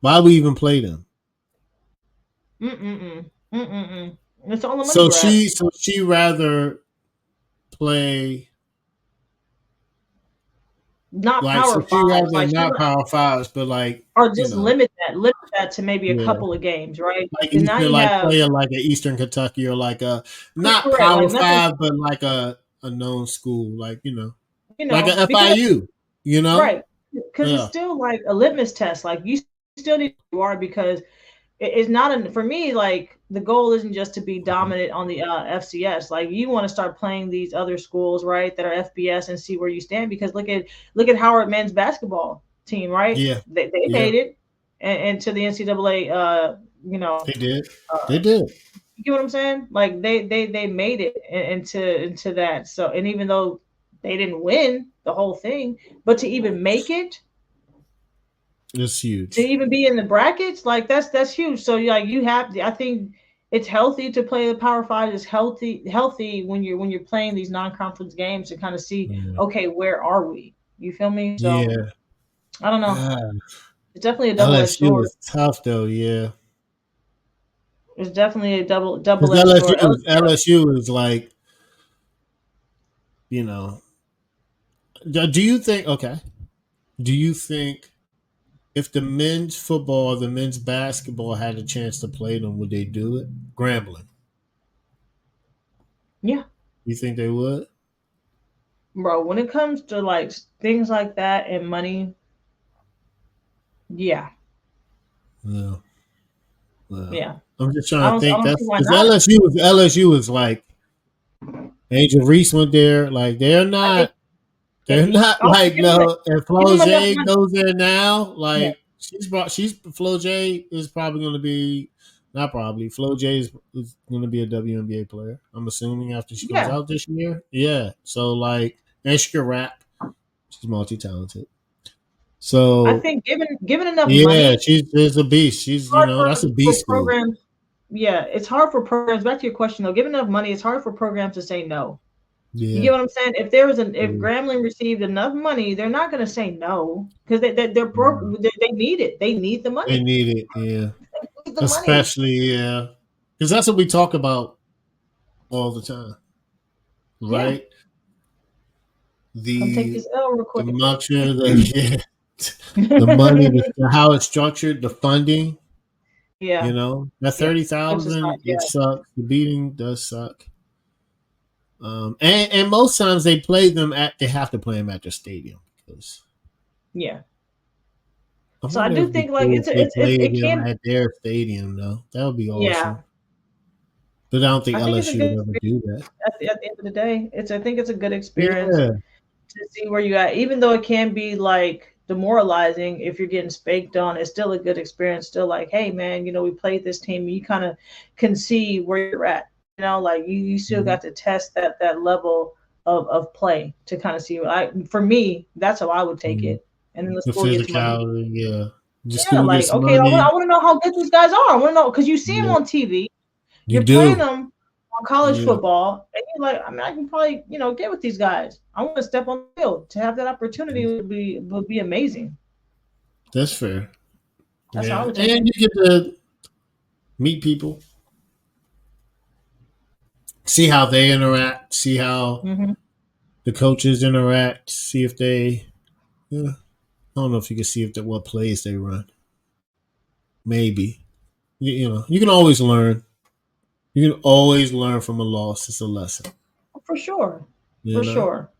S1: why we even play them?
S2: Mm-mm-mm. Mm-mm-mm. It's all a money
S1: So
S2: grab.
S1: she rather play
S2: Not
S1: like so
S2: power
S1: she
S2: fives.
S1: rather
S2: Like she
S1: not Power Fives, but like
S2: or
S1: you
S2: just
S1: know,
S2: limit that to maybe a
S1: yeah,
S2: couple of games, right?
S1: like
S2: Because now
S1: Eastern,
S2: you
S1: like
S2: have
S1: play like a Eastern Kentucky or like a not
S2: correct, like
S1: Power
S2: nothing,
S1: Five, but like a known school, like like a
S2: because
S1: FIU, you know,
S2: right, because it's
S1: yeah,
S2: still like a litmus test. Like you still need to are because it's not for me, like the goal isn't just to be dominant on the FCS. Like you want to start playing these other schools, right, that are FBS, and see where you stand, because look at Howard men's basketball team, right?
S1: yeah,
S2: They
S1: yeah.
S2: made it and to the NCAA,
S1: They did, they
S2: uh
S1: did.
S2: you get what I'm saying? Like they made it into that. So, and even though they didn't win the whole thing, but to even make it,
S1: It's
S2: to
S1: huge.
S2: even be in the brackets, like that's huge. So like you have, I think it's healthy to play the Power Five. It's healthy when you're playing these non-conference games to kind of see,
S1: Yeah.
S2: okay, where are we? You feel me? So
S1: Yeah.
S2: I don't know.
S1: Ah,
S2: It's definitely a double-edged
S1: LSU
S2: sword.
S1: is tough though. Yeah.
S2: It's definitely a
S1: Because
S2: double-edged sword.
S1: LSU is like, you know, do you think, okay, do you think if the men's football or the men's basketball had a chance to play them, would they do it? Grambling.
S2: Yeah,
S1: You think they would?
S2: bro. When it comes to like things like that and money, yeah,
S1: Yeah. Well,
S2: yeah.
S1: I'm just trying to
S2: I
S1: think.
S2: don't see
S1: That's
S2: why
S1: because
S2: not.
S1: LSU is like Angel Reese went there. Like
S2: I think
S1: they're not
S2: also
S1: like no. If
S2: give
S1: Flo
S2: them enough
S1: J
S2: money.
S1: goes there now,
S2: Yeah,
S1: like she's Flo J is probably going to be not probably Flo J is going to be a WNBA player. I'm assuming after she comes
S2: yeah.
S1: out this year. Yeah. So like, and she can rap. She's multi talented.
S2: I
S1: So
S2: think given enough
S1: yeah,
S2: money,
S1: she's a beast. She's
S2: hard
S1: that's a
S2: for
S1: beast move.
S2: programs. Yeah, it's hard for programs. Back to your question though, given enough money, it's hard for programs to say no. You get
S1: Yeah.
S2: what I'm saying? If there was an if
S1: Yeah.
S2: Grambling received enough money, they're not going to say no because
S1: Yeah.
S2: they need it. They need the
S1: They
S2: money.
S1: need it. Yeah.
S2: They need the money.
S1: Especially, yeah. Because that's what we talk about all the time,
S2: Yeah,
S1: right?
S2: come take
S1: The
S2: this L real
S1: the
S2: quick.
S1: much the money, how it's structured, the funding.
S2: Yeah,
S1: That
S2: yeah.
S1: 30,000,
S2: Emphasize.
S1: it
S2: Yeah,
S1: sucks. The beating does suck. And most times they have to play them at the stadium because
S2: yeah.
S1: I
S2: So I
S1: wonder if
S2: do
S1: it'd be
S2: think like
S1: cool if they played
S2: it
S1: him
S2: can.
S1: at their stadium though. That would be
S2: Yeah,
S1: awesome. But I don't think
S2: I think it's a
S1: LSU
S2: good
S1: would ever
S2: experience
S1: do that.
S2: at the end of the day. I think it's a good experience
S1: Yeah.
S2: to see where you at. Even though it can be like demoralizing if you're getting spaked on, it's still a good experience. Still like, hey man, we played this team. You kind of can see where you're at. Like you still
S1: Mhm.
S2: got to test that level of play to kind of see. For me, that's how I would take
S1: Mhm.
S2: it. And then the
S1: The
S2: school gets money.
S1: physicality, yeah. The
S2: Yeah,
S1: school
S2: like
S1: gets
S2: okay, I
S1: money.
S2: want to know how good these guys are. I want to know because you see them
S1: Yeah.
S2: on TV.
S1: You
S2: You're playing
S1: do.
S2: them on college
S1: Yeah.
S2: football, and you're like, I mean, I can probably, get with these guys. I want to step on the field. To have that opportunity would be amazing.
S1: That's fair.
S2: That's how I
S1: Yeah.
S2: would take
S1: And
S2: it.
S1: you get to meet people, see how they interact, see how
S2: Hmm.
S1: the coaches interact, see if they, yeah, I don't know if you can see if what plays they run. Maybe. You can always learn. You can always learn from a loss. It's a lesson.
S2: For sure,
S1: You
S2: for
S1: know?
S2: sure.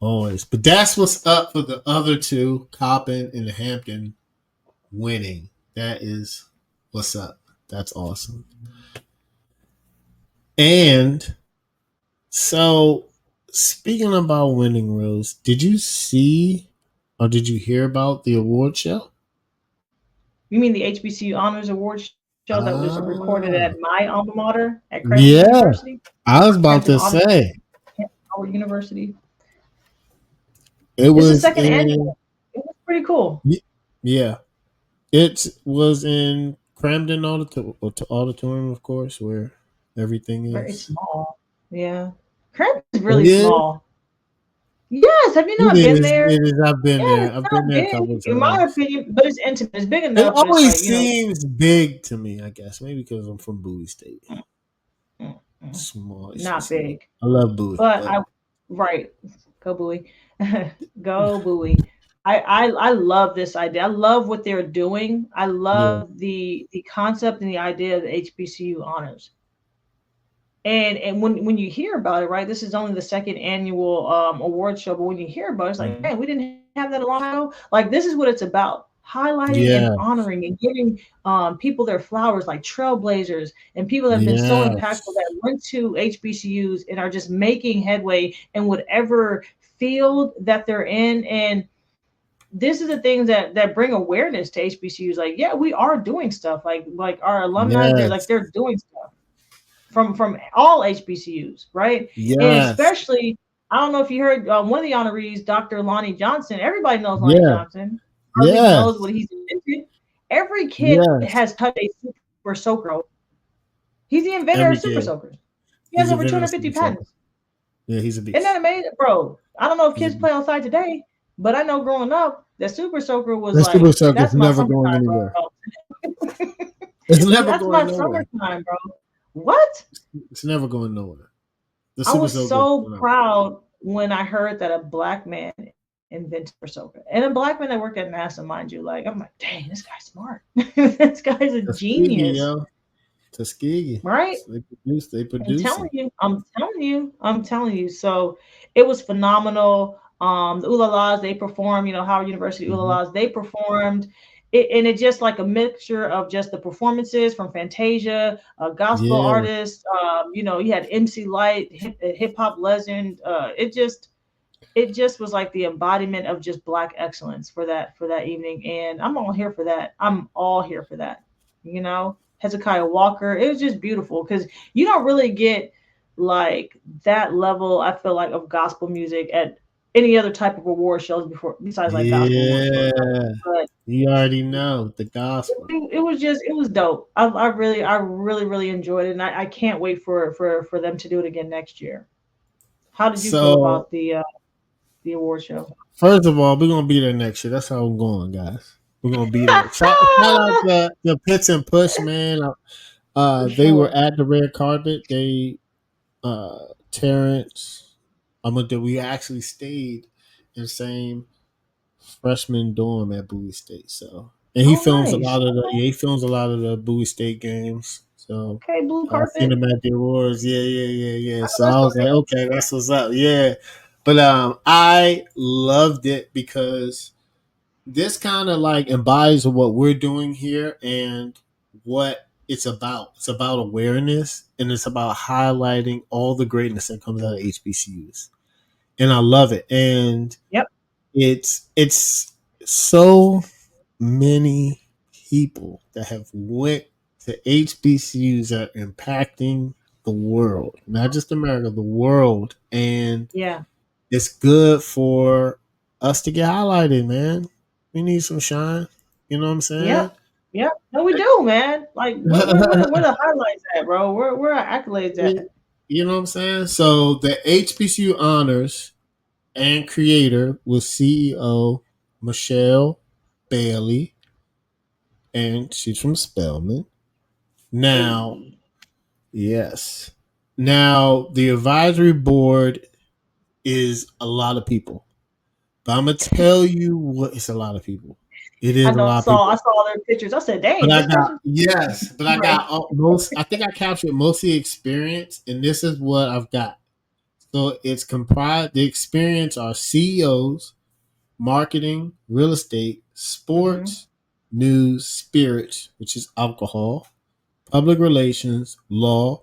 S1: Always. But that's what's up for the other two, Coppin and Hampton, winning. That is what's up. That's awesome. And so, speaking about winning, Rose, did you see or did you hear about the award show?
S2: You mean the HBCU Honors Award show that was recorded
S1: Ah,
S2: at my alma mater at Crampton
S1: yeah.
S2: University,
S1: I was about
S2: Crampton
S1: to
S2: Honors
S1: say
S2: Howard University?
S1: it
S2: It's the
S1: was
S2: second
S1: in,
S2: annual. It was pretty cool.
S1: yeah, it was in Camden Auditorium, of course, where everything
S2: Very
S1: is.
S2: small. Yeah, Crampton's
S1: It
S2: really
S1: is.
S2: small. Yes, have you
S1: It
S2: not been
S1: is.
S2: there?
S1: It is. I've been
S2: Yeah,
S1: there.
S2: it's
S1: I've been
S2: not
S1: there a couple
S2: big,
S1: of
S2: in my
S1: times.
S2: opinion, but it's intimate. It's big
S1: It
S2: enough, but it's like,
S1: always seems big to me. I guess maybe because I'm from Bowie State.
S2: mm, mm, mm,
S1: Small. It's
S2: not
S1: just small.
S2: big.
S1: I love Bowie,
S2: But
S1: but
S2: right, go Bowie, go Bowie. I love this idea. I love what they're doing. I
S1: yeah,
S2: love the concept and the idea of the HBCU honors. And when you hear about it, right? This is only the second annual award show, but when you hear about it, it's like,
S1: mhm.
S2: man, we didn't have that a long time ago. Like this is what it's about: highlighting and
S1: Yeah,
S2: honoring and giving people their flowers, like trailblazers and people that have been so impactful
S1: yes,
S2: that went to HBCUs and are just making headway in whatever field that they're in. And this is the things that bring awareness to HBCUs. Like, yeah, we are doing stuff. Like our alumni,
S1: yes,
S2: they're doing stuff from all HBCUs, right? And
S1: yes,
S2: especially, I don't know if you heard one of the honorees, Dr. Lonnie Johnson. Everybody knows Lonnie
S1: yeah.
S2: Johnson. hardly
S1: Yes.
S2: knows what he's invented. Every kid
S1: Yes.
S2: has touched a super soaker. He's the inventor of
S1: Every
S2: super
S1: kid.
S2: soakers. He has
S1: He's
S2: over
S1: a veteran
S2: 250
S1: super soaker.
S2: patents.
S1: Yeah, he's a
S2: Isn't that
S1: beast.
S2: amazing, bro? I don't know if
S1: He's a
S2: kids play
S1: beast.
S2: outside today, but I know growing up, the super soaker was
S1: That super
S2: like,
S1: soaker is
S2: that's my
S1: never going
S2: summertime,
S1: anywhere.
S2: bro.
S1: It's never
S2: That's my
S1: going nowhere.
S2: summertime, bro. What?
S1: It's never going nowhere. The
S2: I
S1: super
S2: was
S1: soaker is
S2: so
S1: going out.
S2: proud when I heard that a black man invented super soaker. And a black man that worked at NASA, mind you. Like, I'm like, dang, this guy's smart. This guy's a
S1: Tuskegee,
S2: genius,
S1: yo. Tuskegee.
S2: right?
S1: They produce. They
S2: I'm
S1: producing.
S2: telling you, I'm telling you, I'm telling you. So it was phenomenal. The Ulalas, they performed, Howard University
S1: Mm-hmm.
S2: Ulalas, they performed. And it just like a mixture of just the performances from Fantasia, gospel
S1: Yeah.
S2: artists, you had MC Light, hip hop legend. It just was like the embodiment of just black excellence for that evening, and I'm all here for that. I'm all here for that. Hezekiah Walker, it was just beautiful because you don't really get like that level, I feel like, of gospel music at any other type of award shows before, besides like gospel award shows,
S1: Yeah.
S2: but
S1: You already know the gospel.
S2: it was dope. I really enjoyed it, and I can't wait for them to do it again next year. How did you feel
S1: So
S2: about the award show?
S1: first of all, we're gonna be there next year. That's how I'm going, guys. We're gonna be there. Shout out to the Pits and Push, man.
S2: For
S1: They were
S2: sure.
S1: at the red carpet. Terrence, we actually stayed in the same freshman dorm at Bowie State. So, and he
S2: Oh,
S1: films a
S2: nice.
S1: lot of the
S2: Okay.
S1: yeah, he films a lot of the Bowie State games. So
S2: Okay, blue
S1: I seen
S2: carpet.
S1: him at the awards. Yeah, yeah, yeah, yeah.
S2: I know
S1: So
S2: that's
S1: I was like,
S2: right.
S1: okay, that's what's up. Yeah, but I loved it because this kind of like embodies what we're doing here and what it's about. It's about awareness and it's about highlighting all the greatness that comes out of HBCUs. And I love it. And
S2: Yep.
S1: it's so many people that have went to HBCUs that are impacting the world, not just America, the world. And
S2: Yeah.
S1: it's good for us to get highlighted, man. We need some shine. You know what I'm saying?
S2: Yep. Yep. No, we do, man. Like, where the highlights at, bro? Where our accolades at?
S1: You know what I'm saying? So the HBCU honors and creator was CEO Michelle Bailey, and she's from Spelman. Now,
S2: Hey.
S1: yes. Now the advisory board is a lot of people. But I'm gonna tell you what it's a lot of people. It
S2: I
S1: is a
S2: know.
S1: lot
S2: I
S1: of
S2: saw.
S1: people.
S2: I saw their pictures. I said,
S1: But
S2: "Dang,
S1: I
S2: this
S1: got
S2: person."
S1: yes, but I
S2: Right.
S1: got most. I think I captured most of the experience, and this is what I've got. So it's comprised. The experience are CEOs, marketing, real estate,
S2: Hmm.
S1: sports, news, spirits, which is alcohol, public relations, law,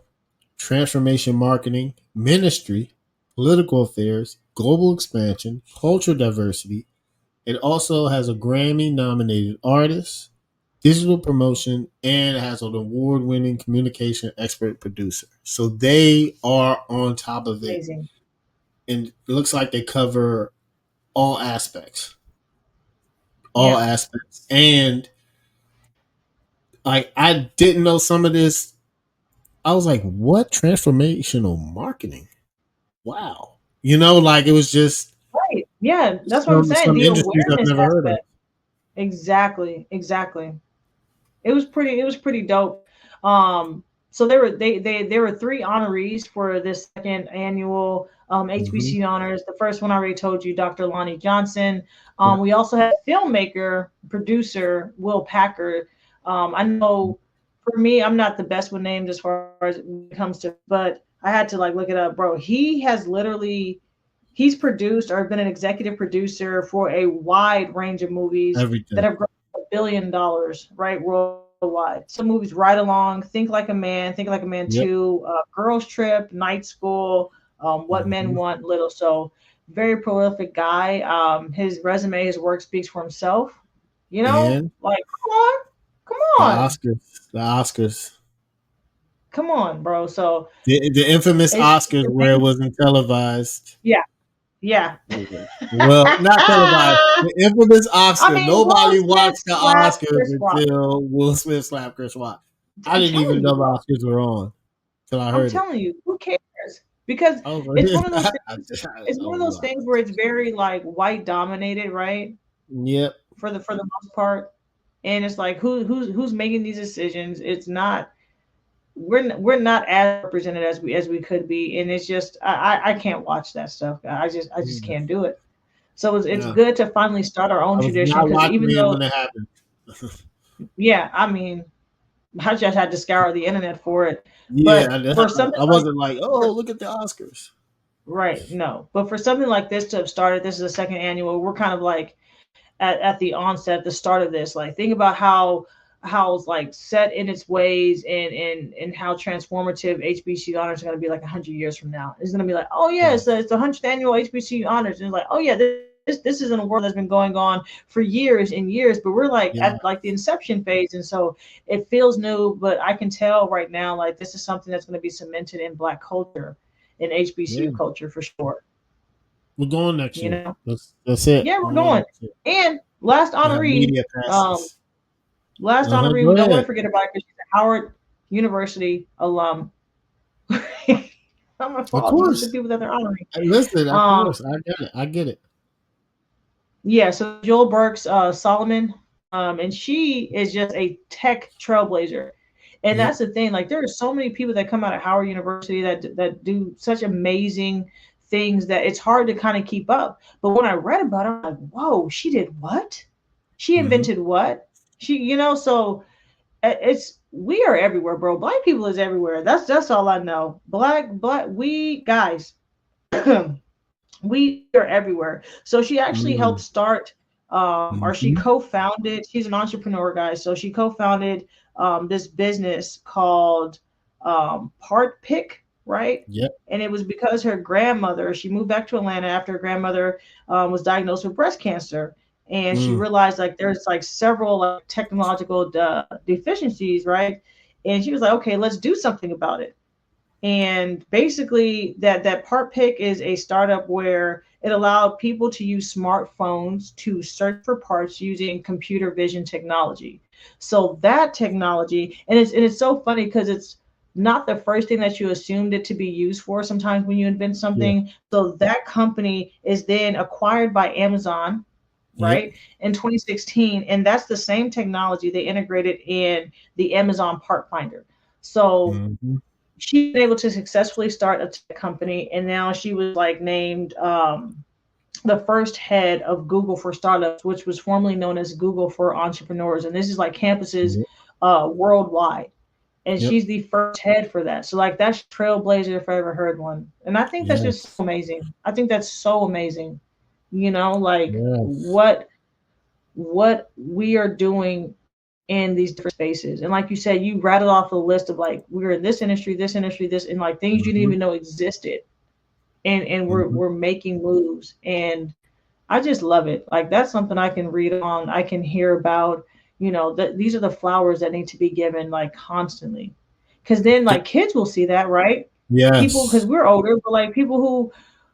S1: transformation marketing, ministry, political affairs, global expansion, cultural diversity. It also has a Grammy nominated artist, digital promotion, and it has an award winning communication expert producer. So they are on top of it.
S2: Amazing.
S1: And it looks like they cover all aspects. All
S2: Yeah.
S1: aspects. And I didn't know some of this. I was like, what transformational marketing? Wow. Like it was just
S2: Right. Yeah. That's what I'm saying.
S1: some
S2: The
S1: industries I've
S2: awareness
S1: never heard of.
S2: aspect. Exactly. Exactly. It was pretty dope. So there were three honorees for this second annual
S1: Mm-hmm.
S2: HBCU honors. The first one I already told you, Dr. Lonnie Johnson.
S1: Yeah.
S2: We also had filmmaker, producer Will Packard. I know for me, I'm not the best with names as far as when it comes to, but I had to like look it up, bro. He's produced or been an executive producer for a wide range of movies that
S1: Everything.
S2: have grossed $1 billion, right, worldwide. Some movies right along, Think Like a Man
S1: Yep.
S2: 2, Girls Trip, Night School, What Men
S1: Mm-hmm.
S2: Want Little. So very prolific guy. His resume, his work speaks for himself.
S1: And
S2: Like, come on, come
S1: the
S2: on,
S1: Oscars. The Oscars.
S2: come on, bro. So
S1: The infamous
S2: it's
S1: Oscars where it wasn't televised.
S2: yeah, Yeah.
S1: Well, not televised. The infamous
S2: I
S1: Oscar.
S2: mean, Will
S1: Nobody
S2: Smith
S1: watched the
S2: slapped
S1: Oscars
S2: Chris Rock.
S1: until Will Smith slapped Chris Rock. I
S2: I'm
S1: didn't even
S2: telling you,
S1: know the
S2: bro.
S1: Oscars were on till I
S2: I'm
S1: heard it.
S2: telling you, who cares? Because
S1: I was
S2: it's one
S1: like,
S2: of those things. It's one of
S1: oh,
S2: those things where it's very like white dominated, right?
S1: yep.
S2: For the most part, and it's like who's making these decisions? It's not. We're not as represented as we could be, and it's just I can't watch that stuff. I just can't do it. So it's
S1: Yeah.
S2: good to finally start our own
S1: I was
S2: tradition
S1: not
S2: because
S1: watching
S2: even
S1: it
S2: though,
S1: when it happened.
S2: yeah, I mean, I just had to scour the internet for it.
S1: Yeah,
S2: But for something
S1: I
S2: like
S1: wasn't like, oh,
S2: for,
S1: look at the Oscars.
S2: right, no. But for something like this to have started, this is the second annual. We're kind of like at the onset, the start of this. Like think about how it's like set in its ways and how transformative HBCU honors are going to be like 100 years from now. It's going to be like, oh yeah, it's the 100th annual HBCU honors, and it's like, oh yeah, this is in a world that's been going on for years and years, but we're like
S1: Yeah,
S2: at like the inception phase, and so it feels new, but I can tell right now like this is something that's going to be cemented in Black culture, in
S1: yeah.
S2: HBCU culture for sure.
S1: We're going next
S2: You
S1: year.
S2: know,
S1: That's it.
S2: yeah,
S1: We're
S2: we're
S1: going
S2: going.
S1: next year.
S2: And last
S1: We have
S2: honoree,
S1: media
S2: um,
S1: passes.
S2: last honoree,
S1: Go
S2: we don't want to
S1: ahead.
S2: forget about it because she's a Howard University alum. Not my
S1: Of
S2: fault. These are the
S1: course.
S2: people that they're honoring.
S1: Listen, of
S2: Um,
S1: course. I get it. I get it.
S2: yeah, so Joel Burks Solomon, and she is just a tech trailblazer. And
S1: Yep.
S2: that's the thing. Like there are so many people that come out of Howard University that do such amazing things that it's hard to kind of keep up. But when I read about it, I'm like, whoa, she did what? She
S1: Mm-hmm.
S2: invented what? So it's we are everywhere, bro. Black people is everywhere. That's all I know. Black we guys, we are everywhere. So she actually helped start, or she
S1: Mm-hmm.
S2: co-founded. She's an entrepreneur, guys. So she co-founded this business called Part Pick, right?
S1: Yep.
S2: And it was because her grandmother. She moved back to Atlanta after her grandmother was diagnosed with breast cancer, and she
S1: Mm.
S2: realized like there's like several like technological deficiencies, right? And she was like, okay, let's do something about it. And basically that part pick is a startup where it allowed people to use smartphones to search for parts using computer vision technology. So that technology, and it's so funny because it's not the first thing that you assumed it to be used for sometimes when you invent
S1: Yeah.
S2: something. So that company is then acquired by Amazon,
S1: Yep.
S2: right, in 2016, and that's the same technology they integrated in the Amazon part finder. So
S1: Mm-hmm.
S2: she's been able to successfully start a tech company, and now she was like named the first head of Google for Startups, which was formerly known as Google for Entrepreneurs, and this is like campuses
S1: Yep.
S2: worldwide. And
S1: Yep.
S2: she's the first head for that. So like that's trailblazer if I ever heard one. And I think that's just so
S1: Yes.
S2: amazing. I think that's so amazing. Like
S1: Yes.
S2: what we are doing in these different spaces. And like you said, you rattled off a list of like we're in this industry, this, and like things you didn't
S1: Mm-hmm.
S2: even know existed. And we're
S1: Mm-hmm.
S2: we're making moves. And I just love it. Like that's something I can read on, I can hear about, that these are the flowers that need to be given like constantly. Cause then like kids will see that, right? People, because
S1: Yes.
S2: we're older, but like people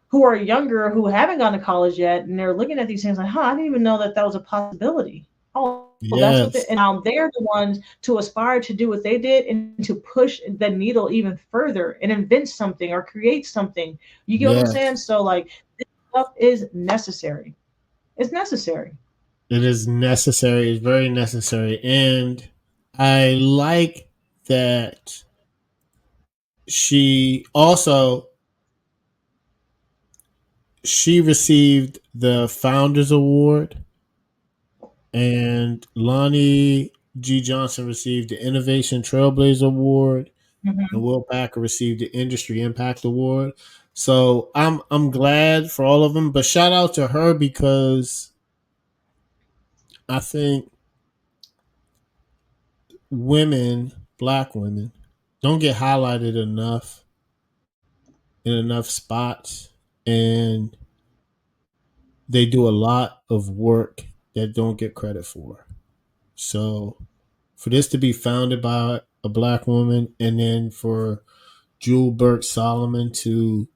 S2: who are younger who haven't gone to college yet, and they're looking at these things like, huh, I didn't even know that that was a possibility. Oh, that's what
S1: Yes.
S2: and now they're the ones to aspire to do what they did and to push the needle even further and invent something or create something. You get what I'm saying?
S1: Yes.
S2: So like this stuff is necessary. It's necessary.
S1: It is necessary. It's very necessary. And I like that she also she received the Founders Award, and Lonnie G. Johnson received the Innovation Trailblazer Award, and
S2: Hmm.
S1: Will Packer received the Industry Impact Award. So I'm glad for all of them, but shout out to her because I think women, black women, don't get highlighted enough in enough spots, and they do a lot of work that don't get credit for. So for this to be founded by a black woman, and then for Jewel Burke Solomon to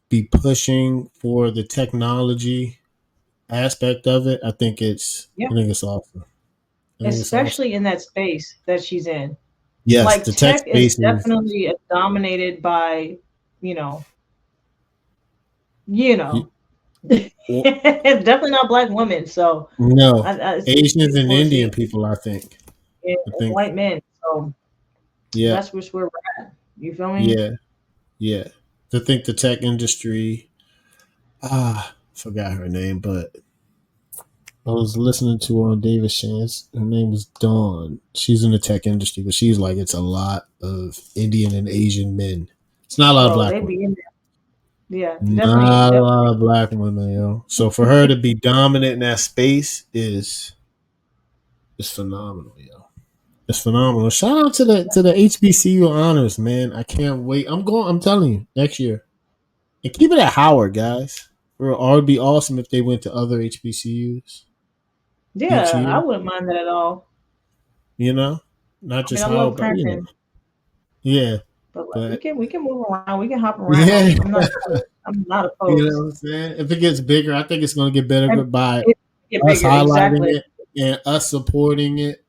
S1: be pushing for the technology aspect of it,
S2: Yeah,
S1: I think it's awesome. I think it's awesome.
S2: especially in that space that she's in.
S1: Yes,
S2: Like
S1: the tech
S2: tech is
S1: space is
S2: definitely dominated by, you know, you know,
S1: well,
S2: definitely not black women. So
S1: no
S2: it's
S1: Asians and
S2: beautiful to see
S1: Indian people.
S2: and
S1: I think
S2: white men. So
S1: yeah,
S2: that's where we're at. You feel me?
S1: yeah, yeah. To think the tech industry. Forgot her name, but I was listening to her on David Shan's. Her name was Dawn. She's in the tech industry, but she's like, it's a lot of Indian and Asian men. It's not a lot of
S2: Bro,
S1: black
S2: they
S1: women.
S2: be in there. Yeah, definitely,
S1: Not a lot
S2: definitely.
S1: of black women, yo. So for her to be dominant in that space is phenomenal, yo. It's phenomenal. Shout out to the HBCU honors, man. I can't wait. I'm going. I'm telling you, next year, and keep it at Howard, guys. Or it'd be awesome if they went to other HBCUs each
S2: Yeah, I
S1: year.
S2: wouldn't mind that at all.
S1: You know, not
S2: I mean,
S1: just
S2: I love
S1: Howard, but
S2: Crampton,
S1: yeah,
S2: but like
S1: but
S2: we can move around. We can hop
S1: yeah,
S2: around. I'm not
S1: you know
S2: opposed.
S1: what I'm saying. If it gets bigger, I think it's going to get better
S2: And
S1: by
S2: it get
S1: us
S2: bigger,
S1: highlighting
S2: exactly.
S1: it and us supporting it.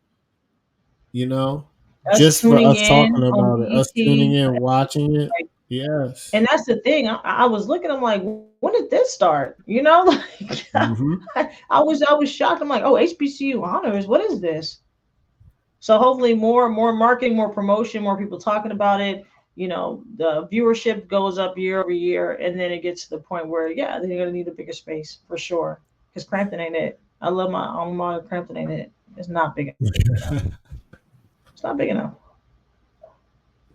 S1: You know,
S2: Us
S1: just for
S2: tuning
S1: us
S2: in
S1: talking
S2: on
S1: about it, us tuning
S2: BET,
S1: in, watching it.
S2: like,
S1: Yes.
S2: and that's the thing. I was looking. I'm like, when did this start? You know, like
S1: Hmm.
S2: I was shocked. I'm like, oh, HBCU honors. What is this? So hopefully more marketing, more promotion, more people talking about it. You know, the viewership goes up year over year, and then it gets to the point where yeah, they're gonna need a bigger space for sure. Because Crampton ain't it. I love my alma mater. Crampton ain't it. It's not big enough. It's not big enough.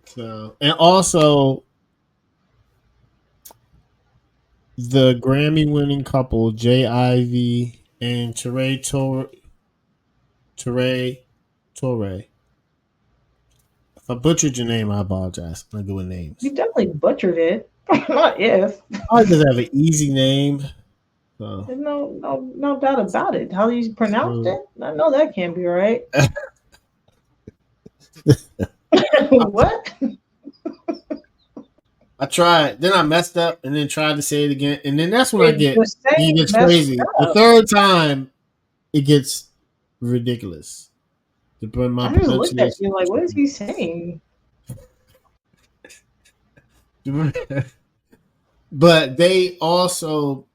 S1: So, and also the Grammy-winning couple Jay Ivy and Teray Torre. If I butchered your name, I apologize. I'm good with
S2: You
S1: names.
S2: definitely butchered it. Not if.
S1: I just have an easy name. So,
S2: There's no doubt about it. How you pronounced
S1: so
S2: it? I know that can't be right. What?
S1: I tried. Then I messed up and then tried to say it again. And then that's when
S2: It the
S1: it
S2: same
S1: gets
S2: messed
S1: crazy. The
S2: up.
S1: third time, it gets ridiculous. My
S2: I just looked at
S1: pronunciation
S2: you like,
S1: is
S2: what is he saying?
S1: ridiculous. But they also